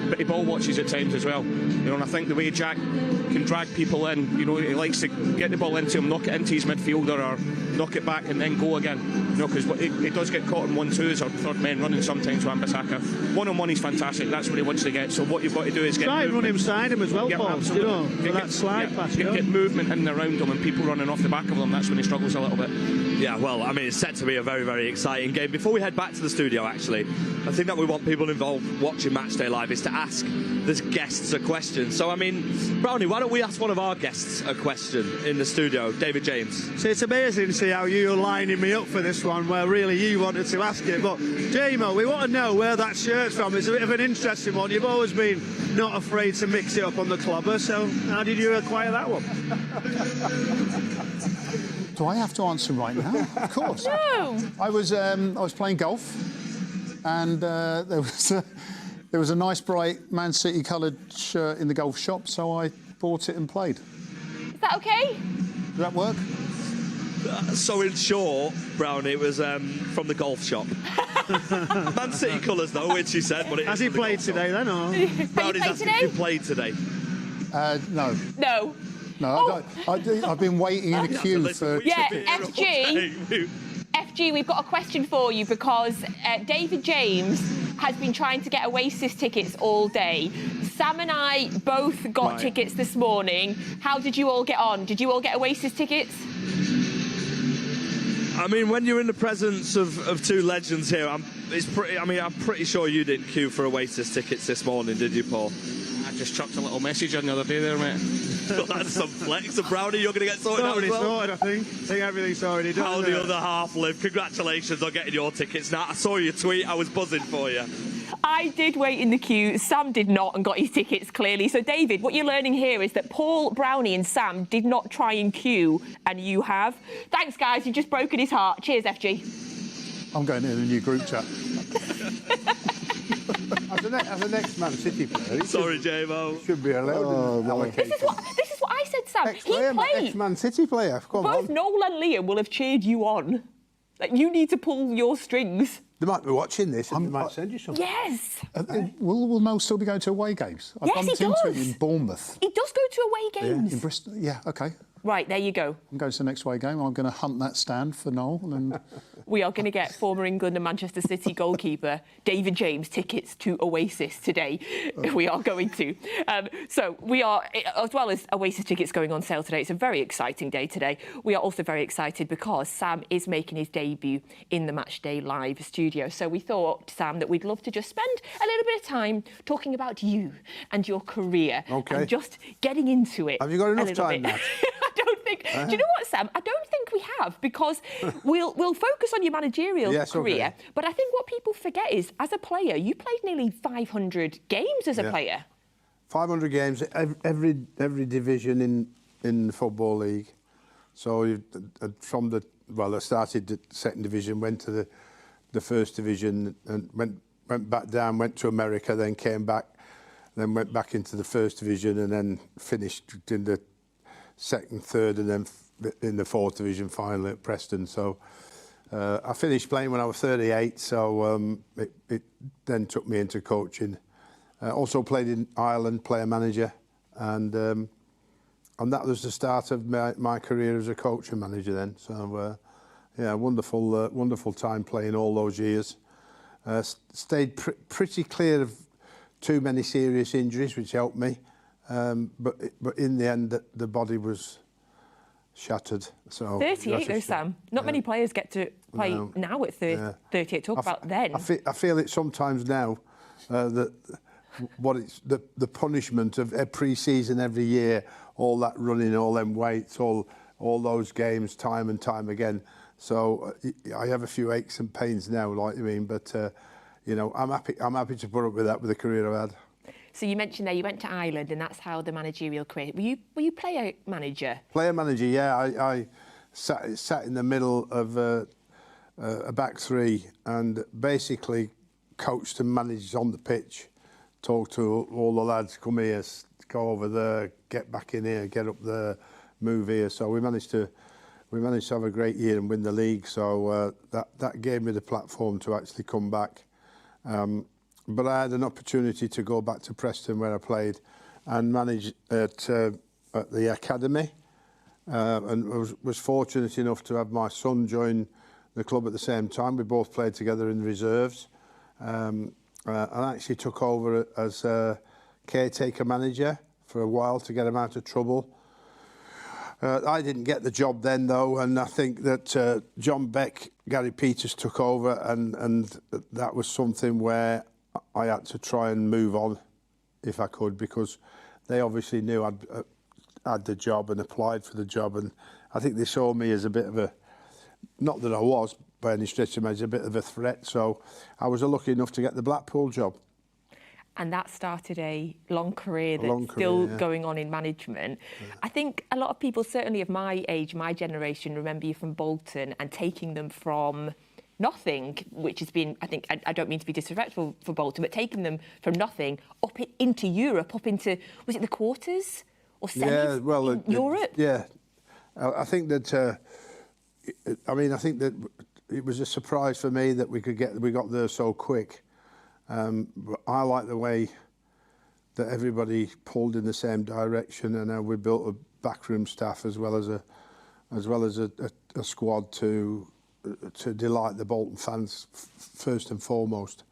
S2: But he ball watches at times as well. You know, and I think the way Jack can drag people in, you know, he likes to get the ball into him, knock it into his midfielder, or knock it back and then go again. You know, because he does get caught in 1-2s or third men running sometimes. Wan-Bissaka one-on-one, he's fantastic. That's what he wants to get. So what you've got to do is
S3: try and run inside him as well,
S2: yeah,
S3: Paul. You know, that slide pass.
S2: Get movement in and around him, and people running off the back of him. That's when he struggles a little bit.
S1: Yeah, well, I mean, it's set to be a very, very exciting game. Before we head back to the studio, actually, I think that we want people involved watching Matchday Live is to ask the guests a question. So, I mean, Brownie, why don't we ask one of our guests a question in the studio, David James?
S3: See, it's amazing to see how you're lining me up for this one, where really you wanted to ask it. But, Jamo, we want to know where that shirt's from. It's a bit of an interesting one. You've always been not afraid to mix it up on the clubber, so how did you acquire that one?
S6: Do I have to answer right now? Of course.
S4: No.
S6: I was playing golf, and there was a nice bright Man City coloured shirt in the golf shop, so I bought it and played.
S4: Is that okay?
S6: Does that work?
S1: So in short, Brownie, it was from the golf shop. Man City colours though, which he said. But
S3: has he played today then, or?
S1: Brownie's asking if you played today.
S6: No.
S4: No.
S6: No, I've been waiting in a queue for...
S4: Yeah, FG, we've got a question for you, because David James has been trying to get Oasis tickets all day. Sam and I both got tickets this morning. How did you all get on? Did you all get Oasis tickets?
S1: I mean, when you're in the presence of two legends here, I'm pretty sure you didn't queue for Oasis tickets this morning, did you, Paul?
S2: I just chucked a little message on the other day there, mate.
S1: Well, that's some flex. And Brownie, you're going to get sorted out as well?
S3: Sorted, I think everything's already done.
S1: How the other half live. Congratulations on getting your tickets. Now, I saw your tweet. I was buzzing for you.
S4: I did wait in the queue. Sam did not and got his tickets clearly. So, David, what you're learning here is that Paul, Brownie and Sam did not try and queue, and you have. Thanks, guys. You've just broken his heart. Cheers, FG.
S6: I'm going in a new group chat.
S5: As an ex-Man City player,
S1: Sorry, J-Mo.
S5: Should be allowed.
S4: This is what I said, Sam.
S5: Ex-player,
S4: He played.
S5: ex-Man City player. Come
S4: Both
S5: on.
S4: Noel and Liam will have cheered you on. Like, you need to pull your strings.
S5: They might be watching this and they might send you something.
S4: Yes.
S6: Will Noel still be going to away games? I
S4: Yes, he
S6: bumped into
S4: does.
S6: him in Bournemouth.
S4: He does go to away games.
S6: In Bristol. Yeah, OK.
S4: Right, there you go.
S6: I'm going to the next away game. I'm going to hunt that stand for Noel. And
S4: We are going to get former England and Manchester City goalkeeper David James tickets to Oasis today. We are going to. So we are, as well as Oasis tickets going on sale today, it's a very exciting day today. We are also very excited because Sam is making his debut in the Matchday Live studio. So we thought, Sam, that we'd love to just spend a little bit of time talking about you and your career.
S5: OK.
S4: And just getting into it.
S5: Have you got enough
S4: a little
S5: time,
S4: bit.
S5: Nat?
S4: I don't think. Do you know what, Sam? I don't think we have, because we'll focus on your managerial career.
S5: Okay.
S4: But I think what people forget is, as a player, you played nearly 500 games as a player.
S5: 500 games, every division in the Football League. So I started the second division, went to the first division and went back down, went to America, then came back, then went back into the first division and then finished in the second, third and then in the fourth division finally at Preston. So I finished playing when I was 38, so it then took me into coaching. Also played in Ireland, player manager, and that was the start of my career as a coach and manager then. So wonderful time playing all those years. Stayed pretty clear of too many serious injuries, which helped me. But in the end, the body was shattered. So
S4: 38 though, Sam. Not many players get to play now at 38. Talk about then.
S5: I feel it sometimes now that what it's the punishment of pre-season every year, all that running, all them weights, all those games, time and time again. So I have a few aches and pains now, like you mean, but I'm happy to put up with that with the career I've had.
S4: So you mentioned there you went to Ireland, and that's how the managerial career. Were you player manager?
S5: Player manager, yeah. I sat in the middle of a back three and basically coached and managed on the pitch. Talked to all the lads, come here, go over there, get back in here, get up there, move here. So we managed to have a great year and win the league. So that gave me the platform to actually come back. But I had an opportunity to go back to Preston where I played and manage at the academy, and was fortunate enough to have my son join the club at the same time. We both played together in the reserves. I actually took over as a caretaker manager for a while to get him out of trouble. I didn't get the job then, though, and I think that John Beck, Gary Peters took over, and that was something where I had to try and move on if I could, because they obviously knew I'd had the job and applied for the job, and I think they saw me as a bit of a, not that I was by any stretch of the imagination, a bit of a threat. So I was lucky enough to get the Blackpool job.
S4: And that started a long career that's still going on in management. Yeah. I think a lot of people, certainly of my age, my generation, remember you from Bolton and taking them from nothing, which has been, I think, I don't mean to be disrespectful for Bolton, but taking them from nothing up into Europe, up into, was it the quarters or semis in Europe?
S5: Yeah, I think that, I think that it was a surprise for me that we got there so quick. But I like the way that everybody pulled in the same direction, and we built a backroom staff as well as a squad to delight the Bolton fans first and foremost.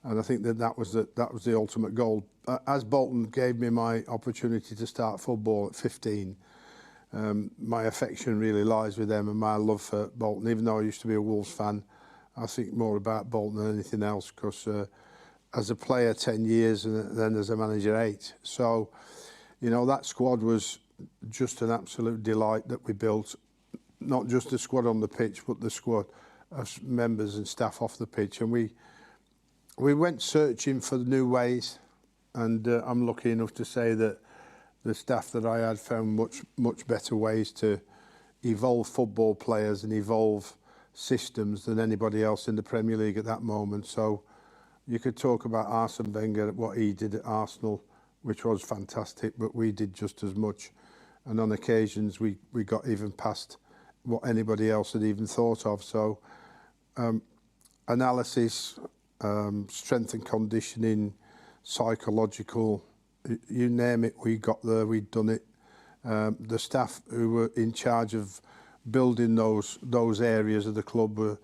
S5: And I think that was the ultimate goal. As Bolton gave me my opportunity to start football at 15, my affection really lies with them and my love for Bolton. Even though I used to be a Wolves fan, I think more about Bolton than anything else, because as a player 10 years and then as a manager 8. So, you know, that squad was just an absolute delight that we built. Not just the squad on the pitch, but the squad of members and staff off the pitch. And we went searching for new ways, and I'm lucky enough to say that the staff that I had found much better ways to evolve football players and evolve systems than anybody else in the Premier League at that moment. So you could talk about Arsene Wenger, what he did at Arsenal, which was fantastic, but we did just as much. And on occasions we got even past what anybody else had even thought of. So analysis, strength and conditioning, psychological, you name it, we got there, we'd done it. The staff who were in charge of building those areas of the club were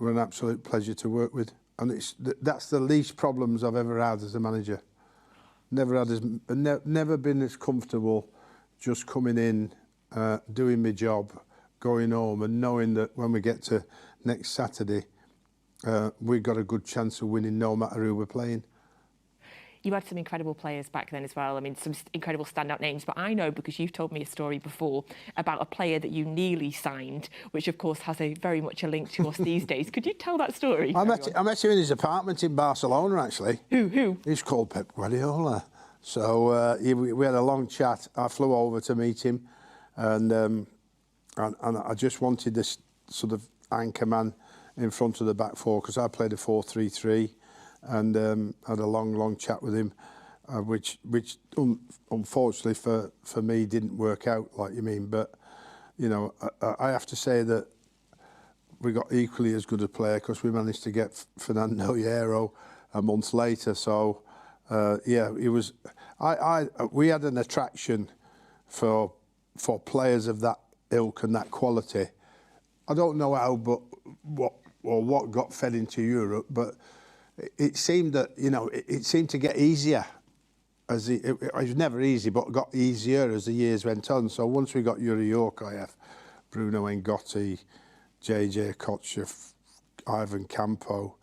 S5: an absolute pleasure to work with. And that's the least problems I've ever had as a manager. Never been as comfortable just coming in, doing my job, going home and knowing that when we get to next Saturday, we've got a good chance of winning no matter who we're playing.
S4: You had some incredible players back then as well. I mean, some incredible standout names. But I know, because you've told me a story before about a player that you nearly signed, which of course has very much a link to us these days. Could you tell that story?
S5: I met him in his apartment in Barcelona, actually.
S4: Who?
S5: He's called Pep Guardiola. So we had a long chat. I flew over to meet him, and I just wanted this sort of anchor man in front of the back four, because I played a 4-3-3. And had a long chat with him, which unfortunately for me didn't work out, like you mean. But you know, I have to say that we got equally as good a player, because we managed to get Fernando Hierro a month later. So yeah, it was. We had an attraction for players of that ilk and that quality. I don't know how, but what got fed into Europe, but it seemed that, you know, it seemed to get easier. It was never easy, but it got easier as the years went on. So once we got Yuri Yorkaev, Bruno Ngotti, JJ Okocha, Ivan Campo,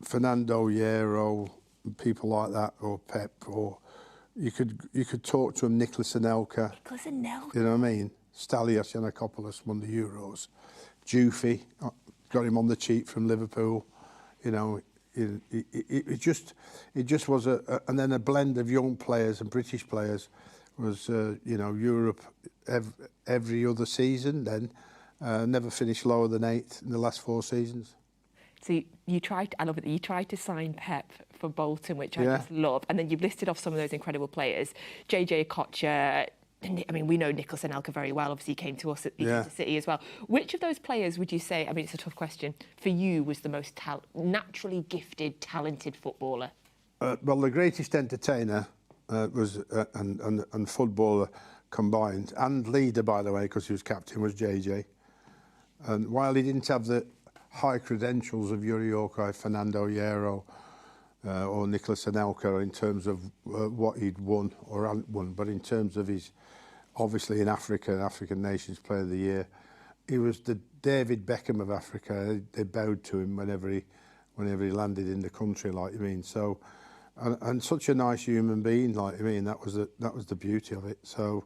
S5: Fernando Hierro, people like that, or Pep, or you could talk to him, Nicolas Anelka.
S4: Nicolas Anelka.
S5: You know what I mean? Stelios Yiannakopoulos won the Euros. Jufi, got him on the cheap from Liverpool. You know, it just was and then a blend of young players and British players was, you know, Europe every other season. Then never finished lower than 8 in the last 4 seasons. So
S4: you tried. I love it. You tried to sign Pep for Bolton, which I just love, and then you've listed off some of those incredible players: JJ Okocha. I mean, we know Nicolas Anelka very well. Obviously, he came to us at the City as well. Which of those players would you say, I mean, it's a tough question, for you was the most naturally gifted, talented footballer?
S5: Well, the greatest entertainer was and footballer combined, and leader, by the way, because he was captain, was JJ. And while he didn't have the high credentials of Yuri Yorkaev, Fernando Hierro, or Nicolas Anelka in terms of what he'd won or hadn't won, but in terms of his, obviously in Africa, African Nations Player of the Year, he was the David Beckham of Africa. They bowed to him whenever he landed in the country, like you mean. So, and such a nice human being, like you mean. That was the beauty of it. So,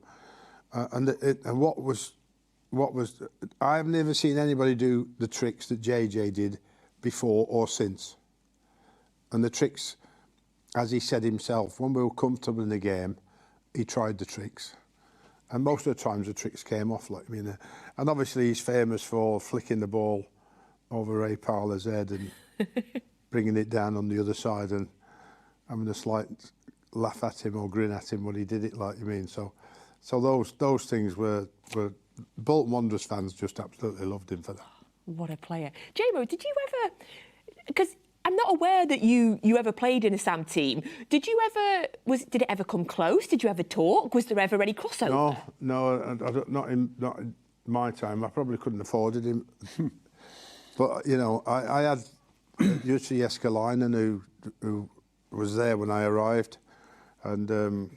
S5: and what was I've never seen anybody do the tricks that JJ did before or since. And the tricks, as he said himself, when we were comfortable in the game, he tried the tricks. And most of the times the tricks came off, like, I mean, and obviously he's famous for flicking the ball over Ray Parler's head and bringing it down on the other side and having a slight laugh at him or grin at him when he did it, like you mean. So those things were Bolton Wanderers fans just absolutely loved him for that.
S4: What a player. J-Mo, did you ever, because I'm not aware that you ever played in a Sam team. Did it ever come close? Did you ever talk? Was there ever any crossover?
S5: No, not in my time. I probably couldn't have afforded him. But, you know, I had Jussi Jeskalainen, who was there when I arrived, and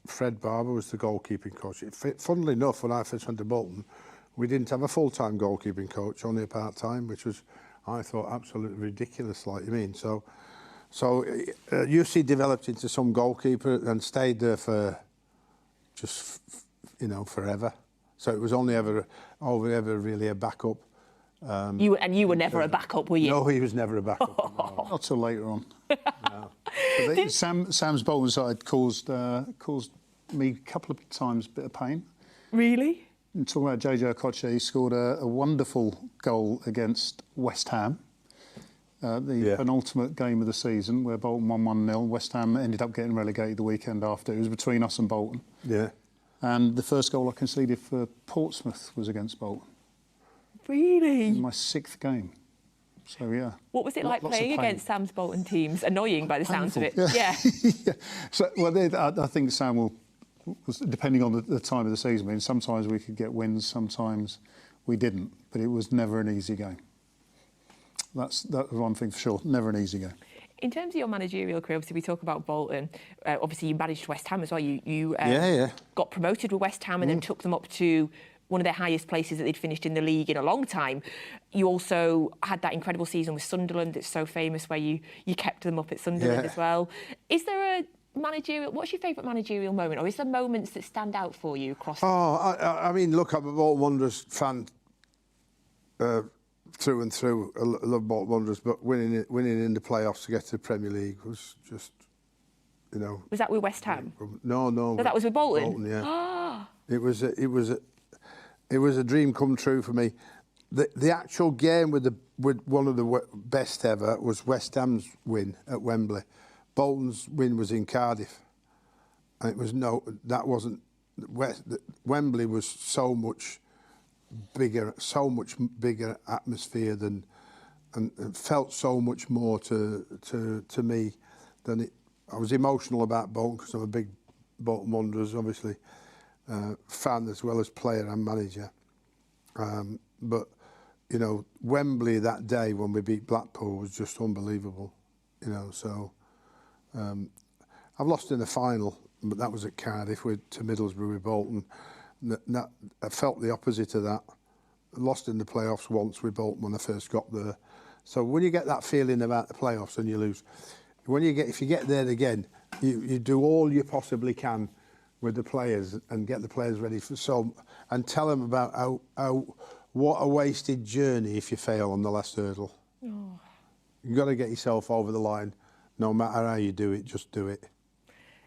S5: Fred Barber was the goalkeeping coach. Funnily enough, when I first went to Bolton, we didn't have a full-time goalkeeping coach, only a part-time, which was, I thought, absolutely ridiculous, like you mean. So Jussi developed into some goalkeeper and stayed there for just, forever. So it was only ever really a backup.
S4: You were never a backup, were you?
S5: No, he was never a backup. No.
S6: Not till later on.
S5: No.
S6: Sam's Bolton side caused me a couple of times a bit of pain.
S4: Really?
S6: And talking about JJ Okocha, he scored a wonderful goal against West Ham. The penultimate game of the season, where Bolton won 1-0. West Ham ended up getting relegated the weekend after. It was between us and Bolton.
S5: Yeah.
S6: And the first goal I conceded for Portsmouth was against Bolton.
S4: Really?
S6: In my 6th game. So, yeah.
S4: What was it like playing against Sam's Bolton teams? Annoying by the sounds of it.
S6: Yeah. Yeah. So, I think Sam was depending on the time of the season. I mean, sometimes we could get wins, sometimes we didn't. But it was never an easy game. That was one thing for sure. Never an easy game.
S4: In terms of your managerial career, obviously we talk about Bolton. Obviously you managed West Ham as well. You got promoted with West Ham and then took them up to one of their highest places that they'd finished in the league in a long time. You also had that incredible season with Sunderland. It's so famous where you kept them up at Sunderland as well. Is there a managerial? What's your favourite managerial moment, or is there moments that stand out for you across?
S5: I mean, look, I'm a Bolton Wanderers fan through and through. I love Bolton Wanderers, but winning in the playoffs to get to the Premier League was just,
S4: Was that with West Ham?
S5: No.
S4: So that was with Bolton.
S5: Bolton, yeah. It was a dream come true for me. The actual game with one of the best ever was West Ham's win at Wembley. Bolton's win was in Cardiff, and Wembley was so much bigger atmosphere than, and felt so much more to me than it. I was emotional about Bolton because I'm a big Bolton Wanderers, obviously, fan as well as player and manager. But Wembley that day when we beat Blackpool was just unbelievable. So I've lost in the final, but that was at Cardiff to Middlesbrough with Bolton. I felt the opposite of that. I lost in the playoffs once with Bolton when I first got there. So when you get that feeling about the playoffs and you lose, if you get there again, you do all you possibly can with the players and get the players ready and tell them about what a wasted journey if you fail on the last hurdle. Oh. You've got to get yourself over the line. No matter how you do it, just do it.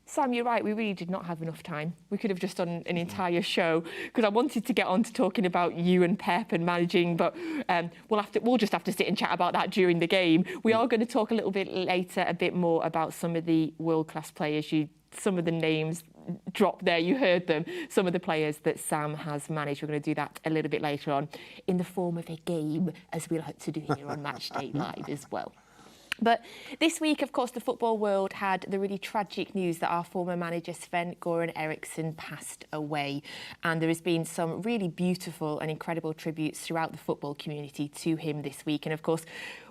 S4: Sam, you're right, we really did not have enough time. We could have just done an entire show because I wanted to get on to talking about you and Pep and managing, but we'll just have to sit and chat about that during the game. We are going to talk a little bit later a bit more about some of the world-class players. Some of the names dropped there, you heard them. Some of the players that Sam has managed. We're going to do that a little bit later on in the form of a game, as we like to do here on Matchday Live as well. But this week, of course, the football world had the really tragic news that our former manager Sven-Göran Eriksson passed away. And there has been some really beautiful and incredible tributes throughout the football community to him this week. And of course,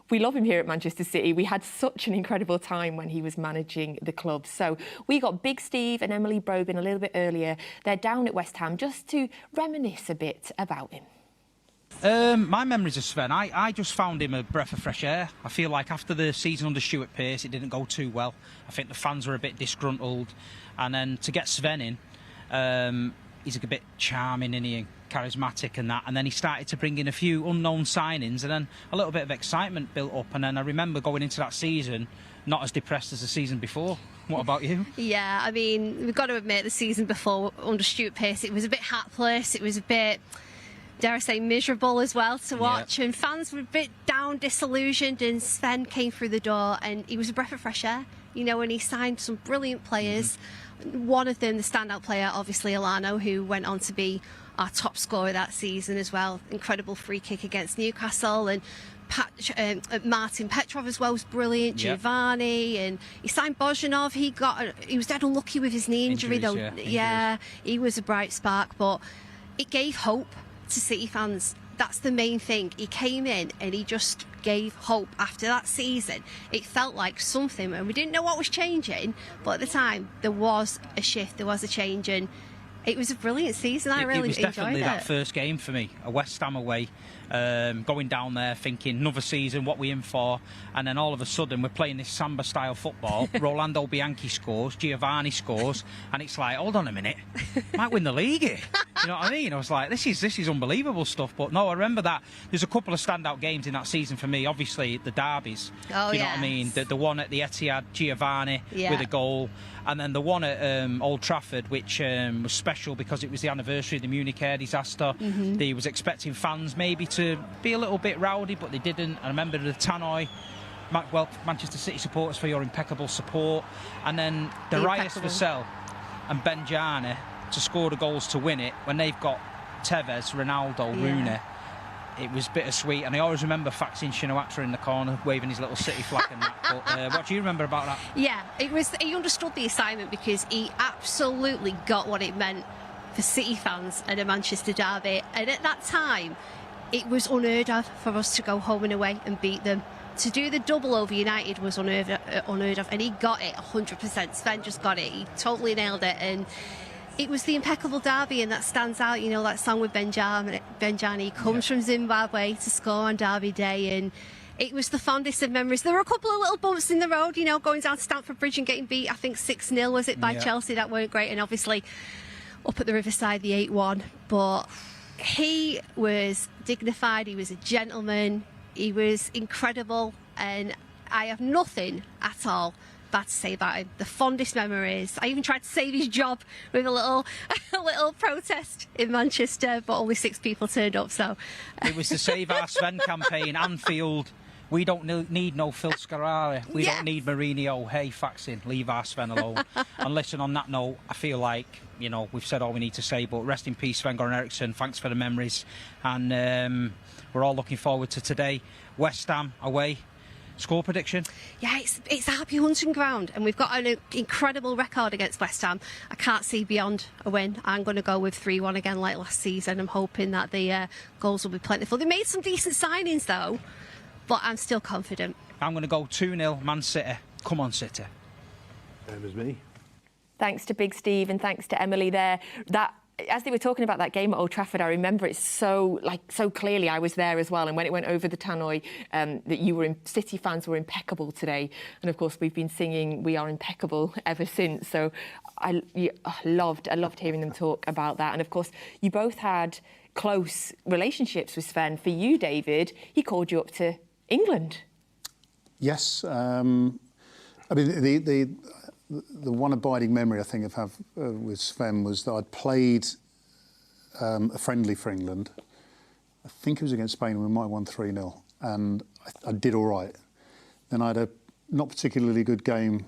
S4: we love him here at Manchester City. We had such an incredible time when he was managing the club. So we got Big Steve and Emily Brobin a little bit earlier. They're down at West Ham just to reminisce a bit about him.
S7: My memories of Sven, I just found him a breath of fresh air. I feel like after the season under Stuart Pearce, it didn't go too well. I think the fans were a bit disgruntled. And then to get Sven in, he's a bit charming, isn't he, and charismatic and that. And then he started to bring in a few unknown signings, and then a little bit of excitement built up. And then I remember going into that season not as depressed as the season before. What about you?
S8: Yeah, I mean, we've got to admit the season before under Stuart Pearce, it was a bit hapless. It was a bit, dare I say, miserable as well to watch. And fans were a bit down, disillusioned, and Sven came through the door and he was a breath of fresh air. And he signed some brilliant players. One of them, the standout player, obviously Allardyce, who went on to be our top scorer that season as well. Incredible free kick against Newcastle. And Martin Petrov as well was brilliant. Giovanni, and he signed Bozhanov. He was dead unlucky with his knee injury though. Yeah, he was a bright spark, but it gave hope to City fans that's the main thing. He came in and he just gave hope after that season. It felt like something, and we didn't know what was changing, but at the time there was a shift, there was a change, and it was a brilliant season. I really enjoyed it.
S7: It was definitely that first game for me, a West Ham away. Going down there thinking another season, what we in for, and then all of a sudden we're playing this samba style football. Rolando Bianchi scores, Giovanni scores, and it's like, hold on a minute, might win the league here. You know what I mean? I was like, this is unbelievable stuff. But no, I remember that there's a couple of standout games in that season for me. Obviously the derbies.
S8: Oh,
S7: you know what I mean? The one at the Etihad, Giovanni with a goal, and then the one at Old Trafford, which was special because it was the anniversary of the Munich air disaster. They was expecting fans maybe to be a little bit rowdy, but they didn't. I remember the tannoy. Well, Manchester City supporters, for your impeccable support. And then Darius Vassell and Benjani to score the goals to win it when they've got Tevez, Ronaldo, Rooney. It was bittersweet, and I always remember Faxin Shinawatra in the corner waving his little City flag and that. But what do you remember about that?
S8: Yeah, it was. He understood the assignment because he absolutely got what it meant for City fans at a Manchester derby, and at that time it was unheard of for us to go home and away and beat them. To do the double over United was unheard of, and he got it 100%. Sven just got it. He totally nailed it, and it was the impeccable derby, and that stands out. You know, that song with Benjani comes from Zimbabwe to score on Derby Day, and it was the fondest of memories. There were a couple of little bumps in the road, you know, going down to Stamford Bridge and getting beat, I think 6-0 was it, by Chelsea. That weren't great, and obviously up at the Riverside, the 8-1. But he was dignified, he was a gentleman, he was incredible, and I have nothing at all bad to say about him. The fondest memories. I even tried to save his job with a little protest in Manchester, but only 6 people turned up. So
S7: it was the Save Our Sven campaign. Anfield, we don't need no Phil Scarrari. We don't need Mourinho. Hey, Faxin, leave our Sven alone. And listen, on that note, I feel like, you know, we've said all we need to say, but rest in peace, Sven-Göran Eriksson. Thanks for the memories. And we're all looking forward to today. West Ham away. Score prediction?
S8: Yeah, it's a happy hunting ground, and we've got an incredible record against West Ham. I can't see beyond a win. I'm going to go with 3-1 again like last season. I'm hoping that the goals will be plentiful. They made some decent signings though, but I'm still confident.
S7: I'm going to go 2-0 Man City. Come on, City.
S5: Same as me.
S4: Thanks to Big Steve and thanks to Emily there. As they were talking about that game at Old Trafford, I remember it so clearly. I was there as well, and when it went over the tannoy, that City fans were impeccable today, and of course we've been singing "We Are Impeccable" ever since. So I loved hearing them talk about that, and of course you both had close relationships with Sven. For you, David, he called you up to England.
S6: Yes, I mean the one abiding memory I think I have with Sven was that I'd played a friendly for England. I think it was against Spain, and we might have won 3-0, and I did all right. Then I had a not particularly good game,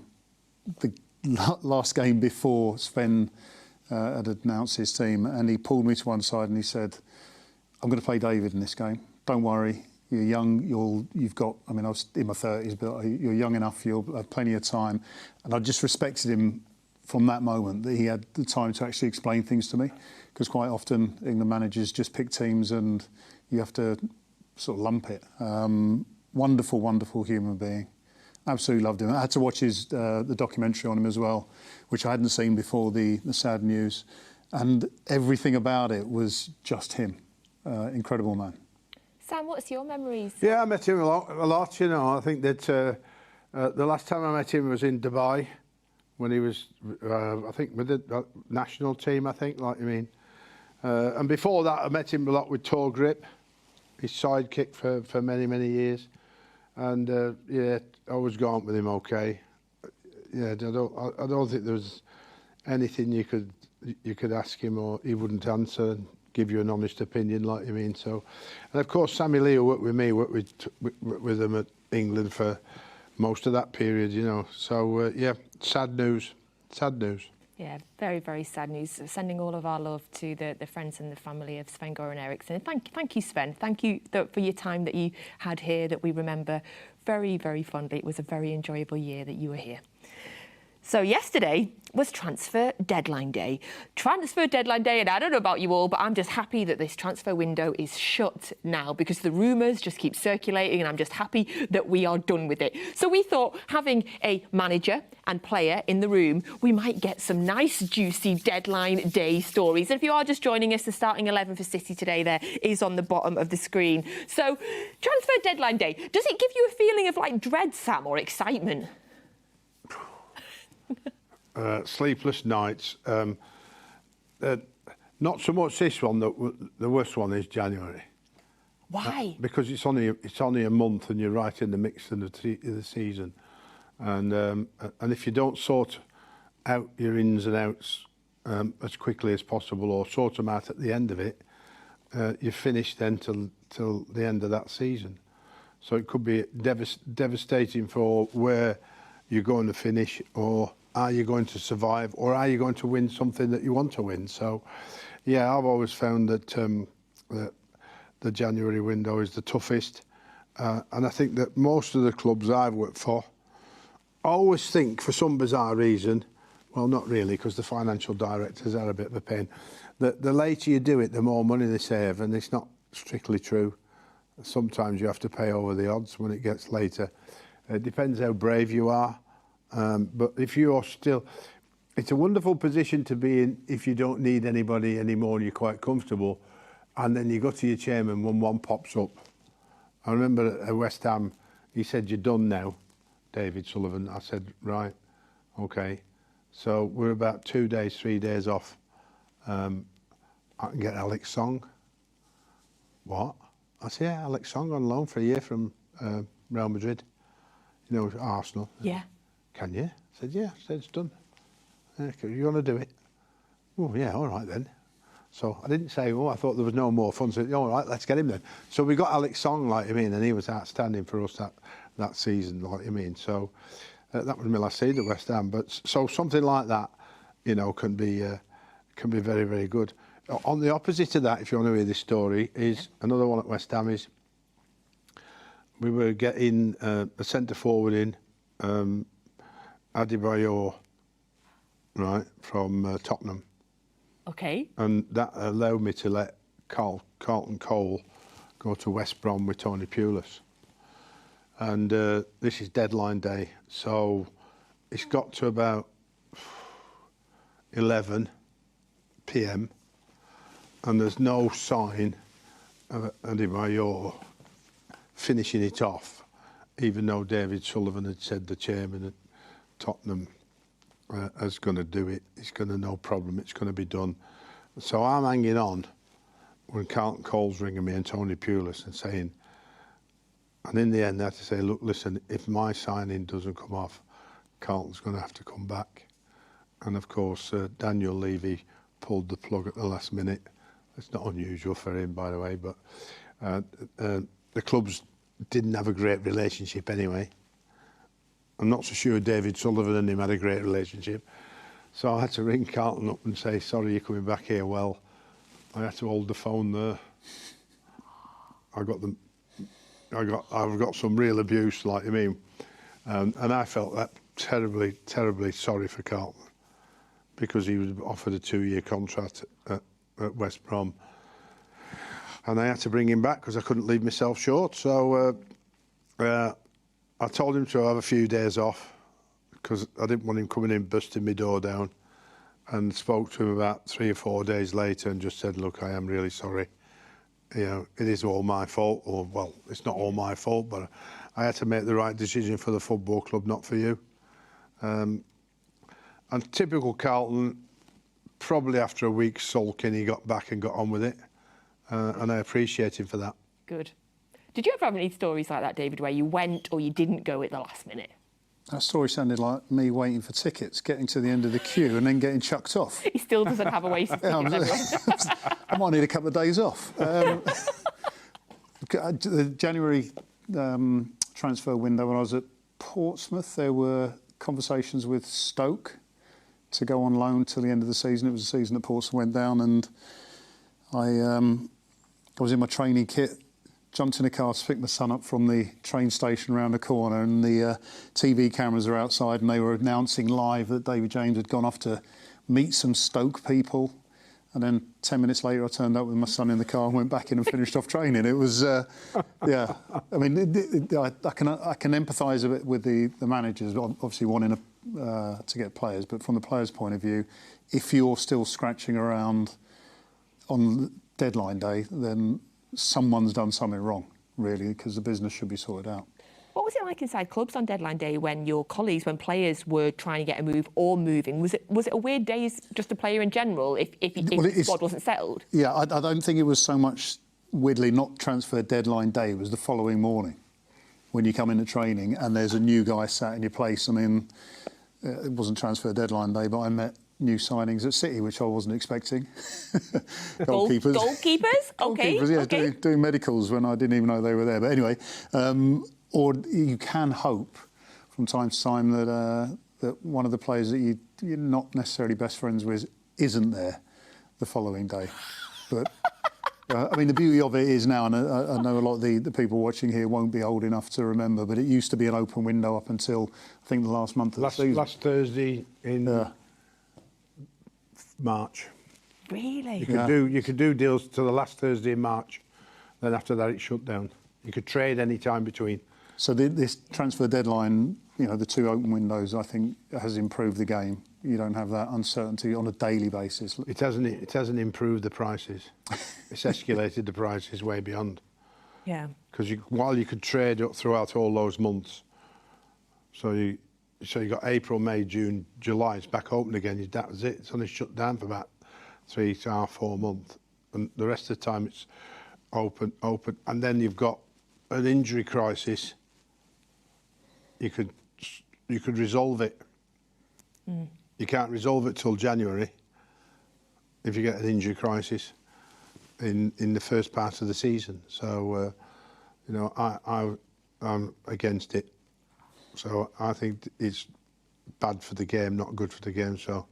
S6: the last game before Sven had announced his team, and he pulled me to one side and he said, "I'm going to play David in this game. Don't worry. You're young, you've got, I mean, I was in my 30s, but you're young enough, you'll have plenty of time." And I just respected him from that moment, that he had the time to actually explain things to me. Because quite often, England managers just pick teams and you have to sort of lump it. Wonderful, wonderful human being. Absolutely loved him. I had to watch the documentary on him as well, which I hadn't seen before the sad news. And everything about it was just him. Incredible man.
S4: Sam, what's your memories?
S5: Yeah, I met him a lot, you know. I think that the last time I met him was in Dubai when he was, I think, with the national team, I think, like you mean. And before that, I met him a lot with Tor Grip, his sidekick for many, many years. And, yeah, I was gone with him okay. Yeah, I don't think there was anything you could ask him or he wouldn't answer. Give you an honest opinion, like you mean. So, and of course, Sammy Lee, who worked with me, worked with them at England for most of that period, you know. So, yeah, sad news.
S4: Yeah, very, very sad news. Sending all of our love to the friends and the family of Sven-Göran Eriksson. Thank you, Sven. Thank you for your time that you had here that we remember very, very fondly. It was a very enjoyable year that you were here. So yesterday was transfer deadline day. Transfer deadline day, and I don't know about you all, but I'm just happy that this transfer window is shut now because the rumours just keep circulating and I'm just happy that we are done with it. So we thought having a manager and player in the room, we might get some nice, juicy deadline day stories. And if you are just joining us, the starting 11 for City today there is on the bottom of the screen. So transfer deadline day, does it give you a feeling of like dread, Sam, or excitement?
S5: Sleepless nights. Not so much this one. The worst one is January.
S4: Why?
S5: Because it's only a month, and you're right in the mix of the season, and if you don't sort out your ins and outs as quickly as possible, or sort them out at the end of it, you're finished then till the end of that season. So it could be devastating for where you're going to finish, or are you going to survive, or are you going to win something that you want to win? So, yeah, I've always found that the January window is the toughest, and I think that most of the clubs I've worked for always think, for some bizarre reason, well, not really, because the financial directors are a bit of a pain, that the later you do it, the more money they save, and it's not strictly true. Sometimes you have to pay over the odds when it gets later. It depends how brave you are. But if you're still, it's a wonderful position to be in if you don't need anybody anymore and you're quite comfortable, and then you go to your chairman when one pops up. I remember at West Ham, he said, "You're done now, David Sullivan." I said, "Right, okay." So we're about 2 days, 3 days off. I can get Eriksson. What? I said, "Yeah, Eriksson on loan for a year from Real Madrid. You know, Arsenal."
S4: Yeah.
S5: "Can you?" I said, "Yeah." I said, "It's done." "Okay, you want to do it?" "Oh, yeah, all right then." So I didn't say, "Oh, I thought there was no more fun." So, "All right, let's get him then." So we got Eriksson, like I mean, and he was outstanding for us that season, like I mean. So that was my last season at West Ham. But so something like that, you know, can be very, very good. On the opposite of that, if you want to hear this story, is another one at West Ham is we were getting a centre forward in. Adebayor, right, from Tottenham.
S4: Okay.
S5: And that allowed me to let Carlton Cole go to West Brom with Tony Pulis. And this is deadline day, so it's got to about 11 p.m. and there's no sign of Adebayor finishing it off, even though David Sullivan had said, the chairman at Tottenham, is going to do it. He's going to, no problem, it's going to be done. So I'm hanging on when Carlton Cole's ringing me and Tony Pulis and saying, and in the end they had to say, "Look, listen, if my signing doesn't come off, Carlton's going to have to come back." And of course, Daniel Levy pulled the plug at the last minute. It's not unusual for him, by the way, but the clubs didn't have a great relationship anyway. I'm not so sure David Sullivan and him had a great relationship. So I had to ring Carlton up and say, "Sorry, you're coming back here." Well, I had to hold the phone there. I've got some real abuse, like I mean, and I felt that terribly, terribly sorry for Carlton, because he was offered a 2-year contract at West Brom, and I had to bring him back because I couldn't leave myself short. So I told him to have a few days off because I didn't want him coming in busting my door down, and spoke to him about 3 or 4 days later and just said, "Look, I am really sorry. You know, it is all my fault," or, well, it's not all my fault, but I had to make the right decision for the football club, not for you. And typical Carlton, probably after a week sulking, he got back and got on with it, and I appreciate him for that.
S4: Good. Did you ever have any stories like that, David, where you went or you didn't go at the last minute?
S6: That story sounded like me waiting for tickets, getting to the end of the queue and then getting chucked off.
S4: He still doesn't have a waste of tickets.
S6: I might need a couple of days off. The January transfer window, when I was at Portsmouth, there were conversations with Stoke to go on loan till the end of the season. It was the season that Portsmouth went down, and I was in my training kit jumped in a car to pick my son up from the train station around the corner, and the TV cameras are outside, and they were announcing live that David James had gone off to meet some Stoke people. And then 10 minutes later, I turned up with my son in the car and went back in and finished off training. It was, yeah. I mean, I can empathise a bit with the managers, obviously wanting to get players. But from the players' point of view, if you're still scratching around on deadline day, then someone's done something wrong, really, because the business should be sorted out.
S4: What was it like inside clubs on deadline day when your colleagues, when players were trying to get a move or moving? Was it a weird day as just a player in general if the squad wasn't settled? Yeah,
S6: I don't think it was so much weirdly not transfer deadline day. It was the following morning when you come into training and there's a new guy sat in your place. I mean, it wasn't transfer deadline day, but I met new signings at City, which I wasn't expecting. Goalkeepers.
S4: Goalkeepers? Okay.
S6: Goalkeepers, yeah,
S4: okay.
S6: Doing medicals when I didn't even know they were there. But anyway, or you can hope from time to time that one of the players that you're not necessarily best friends with isn't there the following day. But I mean, the beauty of it is now, and I know a lot of the people watching here won't be old enough to remember, but it used to be an open window up until I think the last month of the season.
S5: Last Thursday in March.
S4: Really?
S5: You could do deals to the last Thursday in March. Then after that, it's shut down. You could trade any time between.
S6: So this transfer deadline, you know, the two open windows, I think has improved the game. You don't have that uncertainty on a daily basis.
S5: It hasn't improved the prices. It's escalated the prices way beyond.
S4: Yeah.
S5: Because while you could trade up throughout all those months, so you got April, May, June, July. It's back open again. That was it. It's only shut down for about 3.5, 4 months, and the rest of the time it's open. And then you've got an injury crisis. You could resolve it. Mm. You can't resolve it till January if you get an injury crisis in the first part of the season. So, you know, I'm against it. So I think it's bad for the game, not good for the game. So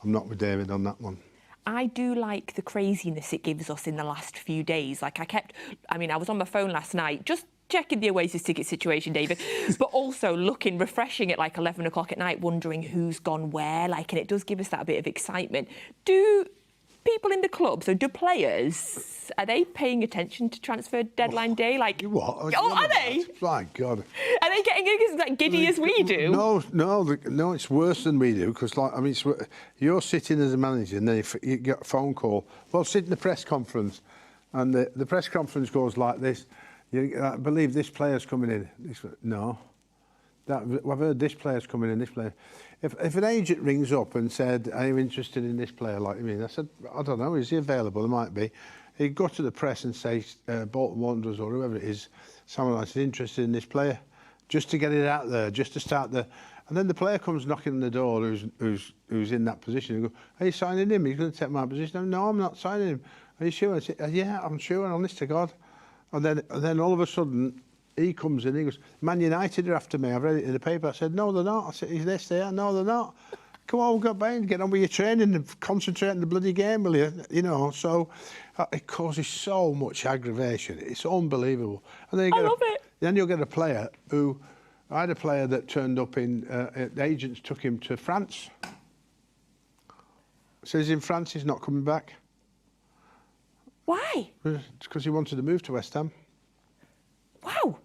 S5: I'm not with David on that one.
S4: I do like the craziness it gives us in the last few days. Like I was on my phone last night, just checking the Oasis ticket situation, David, but also refreshing at like 11 o'clock at night, wondering who's gone where. Like, and it does give us that bit of excitement. Do people in the club, so do players, are they paying attention to transfer deadline day? Like,
S5: what?
S4: Are they?
S5: My God.
S4: Are they getting as giddy as we do?
S5: No, it's worse than we do, because you're sitting as a manager and then you get a phone call. Well, sit in the press conference, and the press conference goes like this. I believe this player's coming in. No. I've heard this player's coming in, this player. If an agent rings up and said, are you interested in this player like me? I said, I don't know, is he available? He might be. He'd go to the press and say, Bolton Wanderers or whoever it is, someone that's interested in this player, just to get it out there, just to start the... And then the player comes knocking on the door who's in that position and go, are you signing him? He's going to take my position. No, I'm not signing him. Are you sure? I said, yeah, I'm sure, honest to God. And then all of a sudden, he comes in and he goes, Man United are after me. I've read it in the paper. I said, no, they're not. I said, is this there? No, they're not. Come on, get on with your training and concentrate on the bloody game, will you? You know, so it causes so much aggravation. It's unbelievable. And then
S4: I love it.
S5: Then you'll get a player who... I had a player that turned up the agents took him to France. Says in France he's not coming back.
S4: Why?
S5: Because he wanted to move to West Ham.
S4: Wow.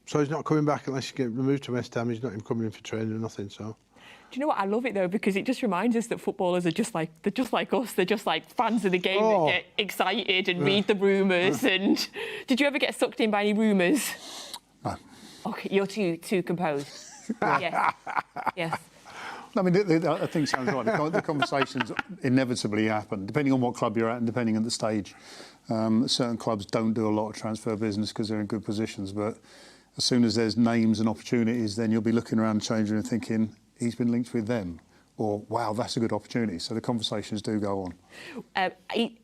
S5: So he's not coming back unless he gets moved to West Ham. He's not even coming in for training or nothing. So.
S4: Do you know what? I love it though, because it just reminds us that footballers are just like us. They're just like fans of the game that get excited and read the rumours. And did you ever get sucked in by any rumours?
S6: No.
S4: Okay, you're too composed. Yes. Yes.
S6: I mean, I think it sounds right. The conversations inevitably happen, depending on what club you're at and depending on the stage. Certain clubs don't do a lot of transfer business because they're in good positions, but as soon as there's names and opportunities, then you'll be looking around the change room and thinking, he's been linked with them. or wow, that's a good opportunity. So the conversations do go on.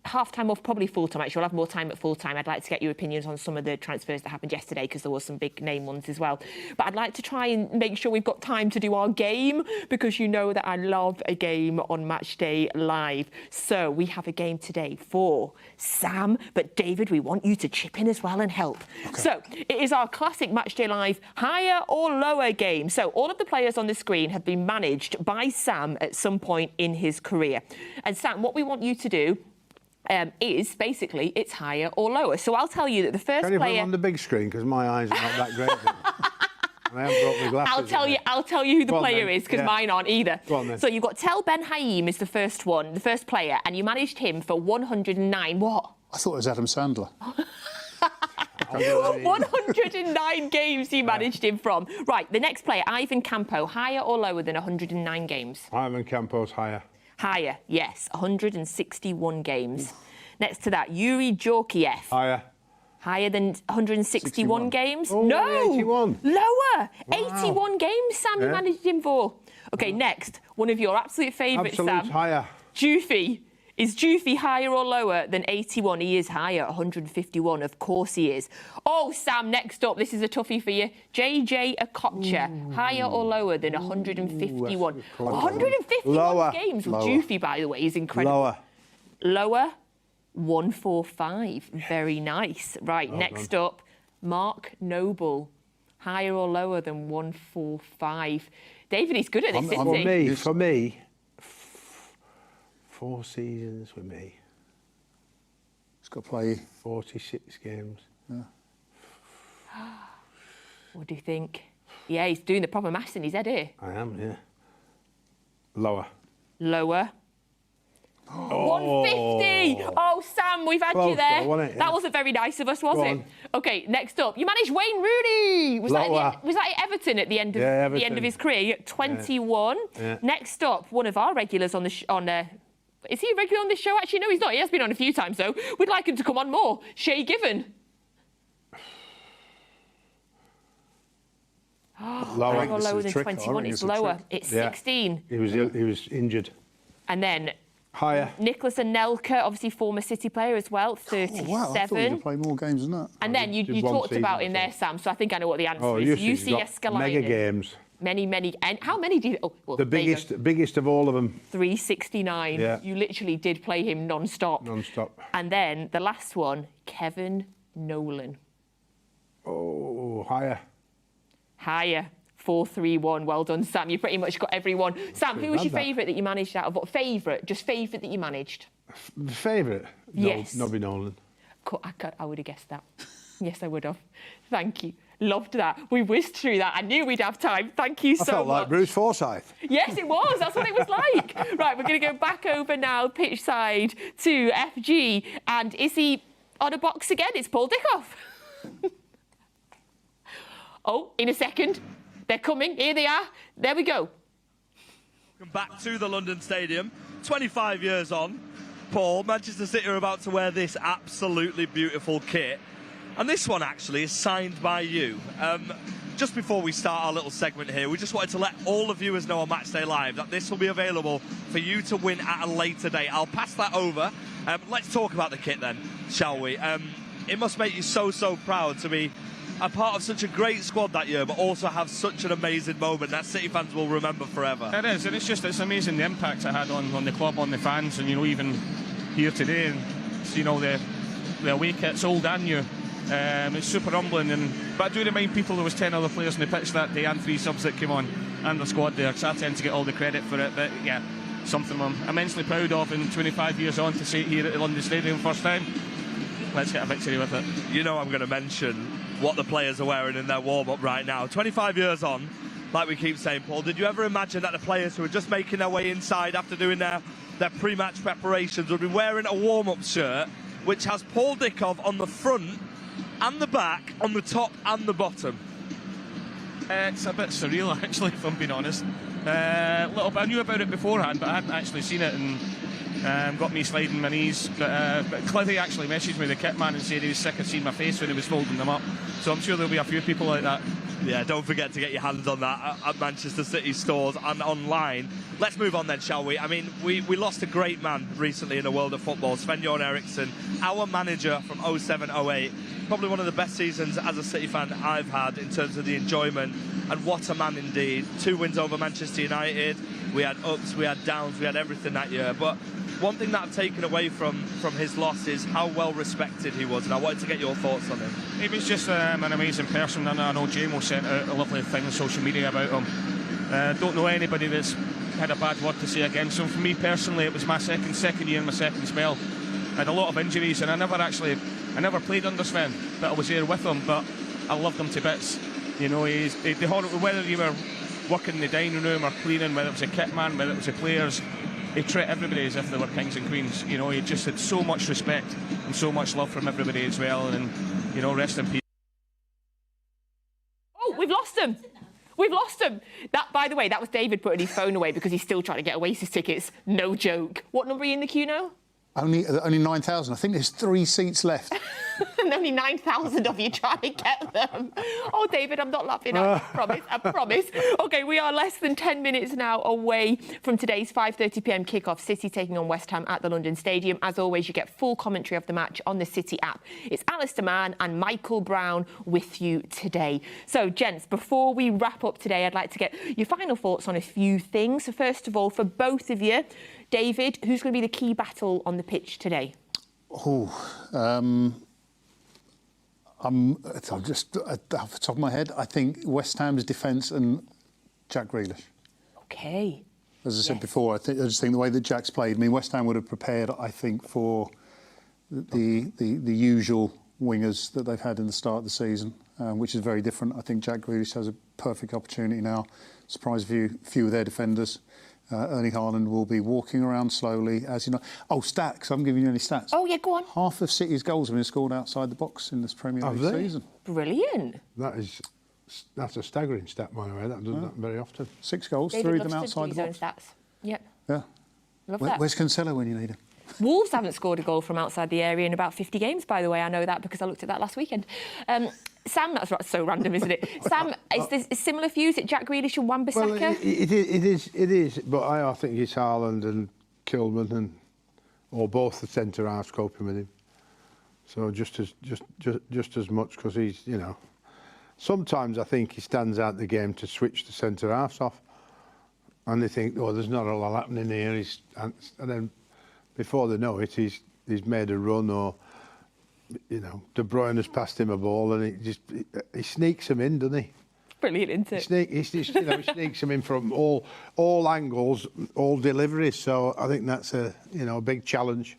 S4: Half-time or probably full-time, actually. We'll have more time at full-time. I'd like to get your opinions on some of the transfers that happened yesterday, because there was some big name ones as well. But I'd like to try and make sure we've got time to do our game, because you know that I love a game on Matchday Live. So we have a game today for Sam, but David, we want you to chip in as well and help. Okay. So it is our classic Matchday Live higher or lower game. So all of the players on the screen have been managed by Sam at some point in his career. And Sam, what we want you to do is basically it's higher or lower. So I'll tell you that the first player...
S5: Can you put it on the big screen, because my eyes are not that great. And I haven't brought my glasses.
S4: I'll tell you who the player is, because mine aren't either.
S5: Go on, then.
S4: So you've got Tel Ben Haim is the first one, the first player, and you managed him for 109 what?
S6: I thought it was Adam Sandler.
S4: 109 games he managed him from. Right, the next player, Ivan Campo, higher or lower than 109 games?
S5: Ivan Campo's higher.
S4: Higher, yes, 161 games. Next to that, Yuri Djorkaeff.
S5: Higher.
S4: Higher than 161 games?
S5: Oh,
S4: no!
S5: 81.
S4: Lower!
S5: Wow.
S4: 81 games Sam you managed him for. OK, next, one of your absolute favourites, Sam.
S5: Higher.
S4: Jufi. Is Jufi higher or lower than 81? He is higher, 151. Of course he is. Oh, Sam, next up, this is a toughie for you. JJ Okocha, higher or lower than 151? 151
S5: lower.
S4: games with Jufi, by the way, is incredible.
S5: Lower.
S4: Lower, 145. Very nice. Right, well next done. Up, Mark Noble, higher or lower than 145? David, he's good at this, isn't he?
S5: For me, 4 seasons with me.
S6: He's got to play
S5: 46 games.
S6: Yeah.
S4: What do you think? Yeah, he's doing the proper maths in his head here.
S5: I am, yeah. Lower.
S4: Lower. 150! Oh, Sam, we've had close, you there.
S5: Though, yeah.
S4: That wasn't very nice of us, was it? OK, next up, you managed Wayne Rooney. Was that at Everton at the end of the end of his career? 21.
S5: Yeah.
S4: Next up, one of our regulars on the is he a regular on this show? Actually, no, he's not. He has been on a few times, though. We'd like him to come on more. Shay Given.
S5: Lower.
S4: Lower than 21. It's lower. It's 16.
S5: He was injured.
S4: And then
S5: higher.
S4: Nicholas Anelka, obviously former City player as well, 37.
S6: Oh, wow, I thought he'd play more games than that.
S4: And then you talked about in there, Sam, so I think I know what the answer is. UC Escalainen.
S5: Mega games.
S4: Many. And how many did... Oh, well,
S5: the biggest of all of them.
S4: 369. Yeah. You literally did play him non-stop.
S5: Non-stop.
S4: And then the last one, Kevin Nolan.
S5: Oh, higher.
S4: Higher. 431. Well done, Sam. You pretty much got everyone. Sam, who was your favourite that you managed out of what? Favourite? Just favourite that you managed?
S5: Favourite?
S4: Yes.
S5: Nobby Nolan.
S4: I would have guessed that. Yes, I would have. Thank you. Loved that. We whizzed through that. I knew we'd have time. Thank you so much.
S5: I felt like Bruce Forsyth.
S4: Yes, it was. That's what it was like. Right, we're going to go back over now, pitch side to FG. And is he on a box again? It's Paul Dickoff. Oh, in a second. They're coming. Here they are. There we go.
S1: Welcome back to the London Stadium. 25 years on. Paul, Manchester City are about to wear this absolutely beautiful kit. And this one, actually, is signed by you. Just before we start our little segment here, we just wanted to let all the viewers know on Matchday Live that this will be available for you to win at a later date. I'll pass that over. Let's talk about the kit then, shall we? It must make you so proud to be a part of such a great squad that year, but also have such an amazing moment that City fans will remember forever.
S2: It is, and it's amazing the impact it had on the club, on the fans, and even here today, and the away kit's old and new. It's super humbling, but I do remind people there was 10 other players on the pitch that day and 3 subs that came on, and the squad there, so I tend to get all the credit for it. But yeah, something I'm immensely proud of, and 25 years on to see it here at the London Stadium first time. Let's get a victory with it.
S1: I'm going to mention what the players are wearing in their warm-up right now. 25 years on, like we keep saying, Paul, did you ever imagine that the players who are just making their way inside after doing their pre-match preparations would be wearing a warm-up shirt which has Paul Dickoff on the front and the back, on the top and the bottom?
S2: It's a bit surreal, actually, if I'm being honest. Little bit. I knew about it beforehand, but I hadn't actually seen it, and got me sliding my knees. But Cliffy actually messaged me, the kit man, and said he was sick of seeing my face when he was folding them up. So I'm sure there'll be a few people like that.
S1: Yeah, don't forget to get your hands on that at Manchester City stores and online. Let's move on then, shall we? I mean, we lost a great man recently in the world of football, Sven-Göran Eriksson, our manager from 07-08. Probably one of the best seasons as a City fan I've had in terms of the enjoyment, and what a man indeed. 2 wins over Manchester United, we had ups, we had downs, we had everything that year. But one thing that I've taken away from his loss is how well respected he was, and I wanted to get your thoughts on him.
S2: He was just an amazing person, and I know JMO sent out a lovely thing on social media about him. Don't know anybody that's had a bad word to say against him. For me personally, it was my second year in my second spell. I had a lot of injuries, and I never played under Sven, but I was there with him. But I loved him to bits. You know, whether you were working in the dining room or cleaning, whether it was a kit man, whether it was the players, he treated everybody as if they were kings and queens. You know, he just had so much respect and so much love from everybody as well. And, you know, rest in peace.
S4: Oh, we've lost him. We've lost him. That, by the way, that was David putting his phone away because he's still trying to get Oasis tickets. No joke. What number are you in the queue now?
S6: Only 9,000. I think there's 3 seats left.
S4: And only 9,000 of you trying to get them. Oh, David, I'm not laughing at you, I promise. OK, we are less than 10 minutes now away from today's 5:30 p.m. kickoff. City taking on West Ham at the London Stadium. As always, you get full commentary of the match on the City app. It's Alistair Mann and Michael Brown with you today. So, gents, before we wrap up today, I'd like to get your final thoughts on a few things. So, first of all, for both of you, David, who's going to be the key battle on the pitch today? I'm just off the top of my head, I think West Ham's defence and Jack Grealish. OK.
S6: As I said before, I just think the way that Jack's played, I mean, West Ham would have prepared, I think, for the usual wingers that they've had in the start of the season, which is very different. I think Jack Grealish has a perfect opportunity now. Surprise few of their defenders. Erling Haaland will be walking around slowly, as you know. Oh, stats! I'm giving you any stats.
S4: Oh, yeah, go on.
S6: Half of City's goals have been scored outside the box in this Premier League season.
S4: Brilliant.
S5: That's a staggering stat, by the way. That doesn't happen very often.
S6: 6 goals,
S4: David
S6: 3 of them outside the box.
S4: Stats. Yep.
S6: Yeah.
S4: Love that.
S6: Where's Cancelo when you need him?
S4: Wolves haven't scored a goal from outside the area in about 50 games, by the way. I know that because I looked at that last weekend. Sam, that's so random, isn't it? Sam, is this similar for you? Is it Jack Grealish and Wan-Bissaka?
S5: Well, it is. But I think it's Haaland and Kilman or both the centre halves coping with him. So just as much because he's, you know, sometimes I think he stands out the game to switch the centre halves off, and they think, oh, there's not a lot happening here. And then before they know it, he's made a run, or, you know, De Bruyne has passed him a ball, and he sneaks him in, doesn't he?
S4: Brilliant, isn't it?
S5: He sneaks him in from all angles, all deliveries. So I think that's a big challenge,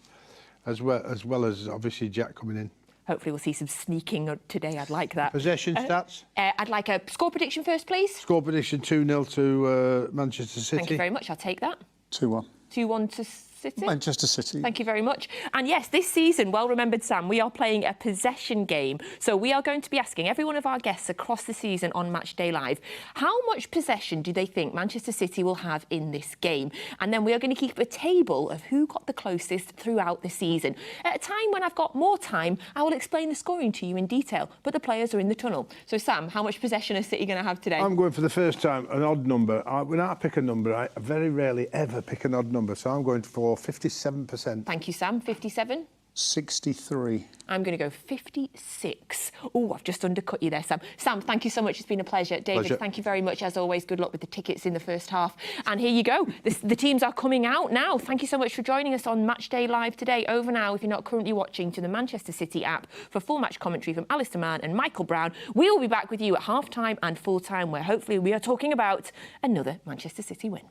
S5: as well as obviously Jack coming in.
S4: Hopefully we'll see some sneaking today. I'd like that.
S5: Possession stats?
S4: I'd like a score prediction first, please.
S5: Score prediction 2-0 to Manchester City.
S4: Thank you very much. I'll take that.
S6: 2-1.
S4: 2-1 to City.
S6: Manchester City.
S4: Thank you very much. And yes, this season, well remembered, Sam, we are playing a possession game. So we are going to be asking every one of our guests across the season on Matchday Live, how much possession do they think Manchester City will have in this game? And then we are going to keep a table of who got the closest throughout the season. At a time when I've got more time, I will explain the scoring to you in detail, but the players are in the tunnel. So Sam, how much possession is City going to have today?
S5: I'm going for the first time an odd number. When I pick a number, I very rarely ever pick an odd number. So I'm going for 57%.
S4: Thank you, Sam. 57?
S6: 63.
S4: I'm going to go 56. Oh, I've just undercut you there, Sam. Sam, thank you so much. It's been a pleasure. David, thank you very much. As always, good luck with the tickets in the first half. And here you go. The teams are coming out now. Thank you so much for joining us on Matchday Live today. Over now, if you're not currently watching, to the Manchester City app for full match commentary from Alistair Mann and Michael Brown. We will be back with you at half-time and full-time, where hopefully we are talking about another Manchester City win.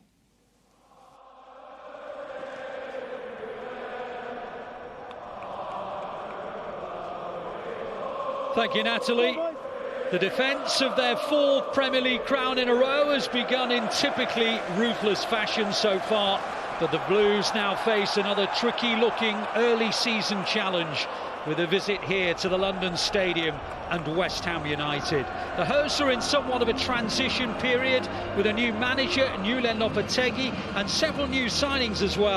S9: Thank you, Natalie. The defence of their 4th Premier League crown in a row has begun in typically ruthless fashion so far, but the Blues now face another tricky-looking early season challenge with a visit here to the London Stadium and West Ham United. The hosts are in somewhat of a transition period with a new manager, Nuala Lopetegui, and several new signings as well.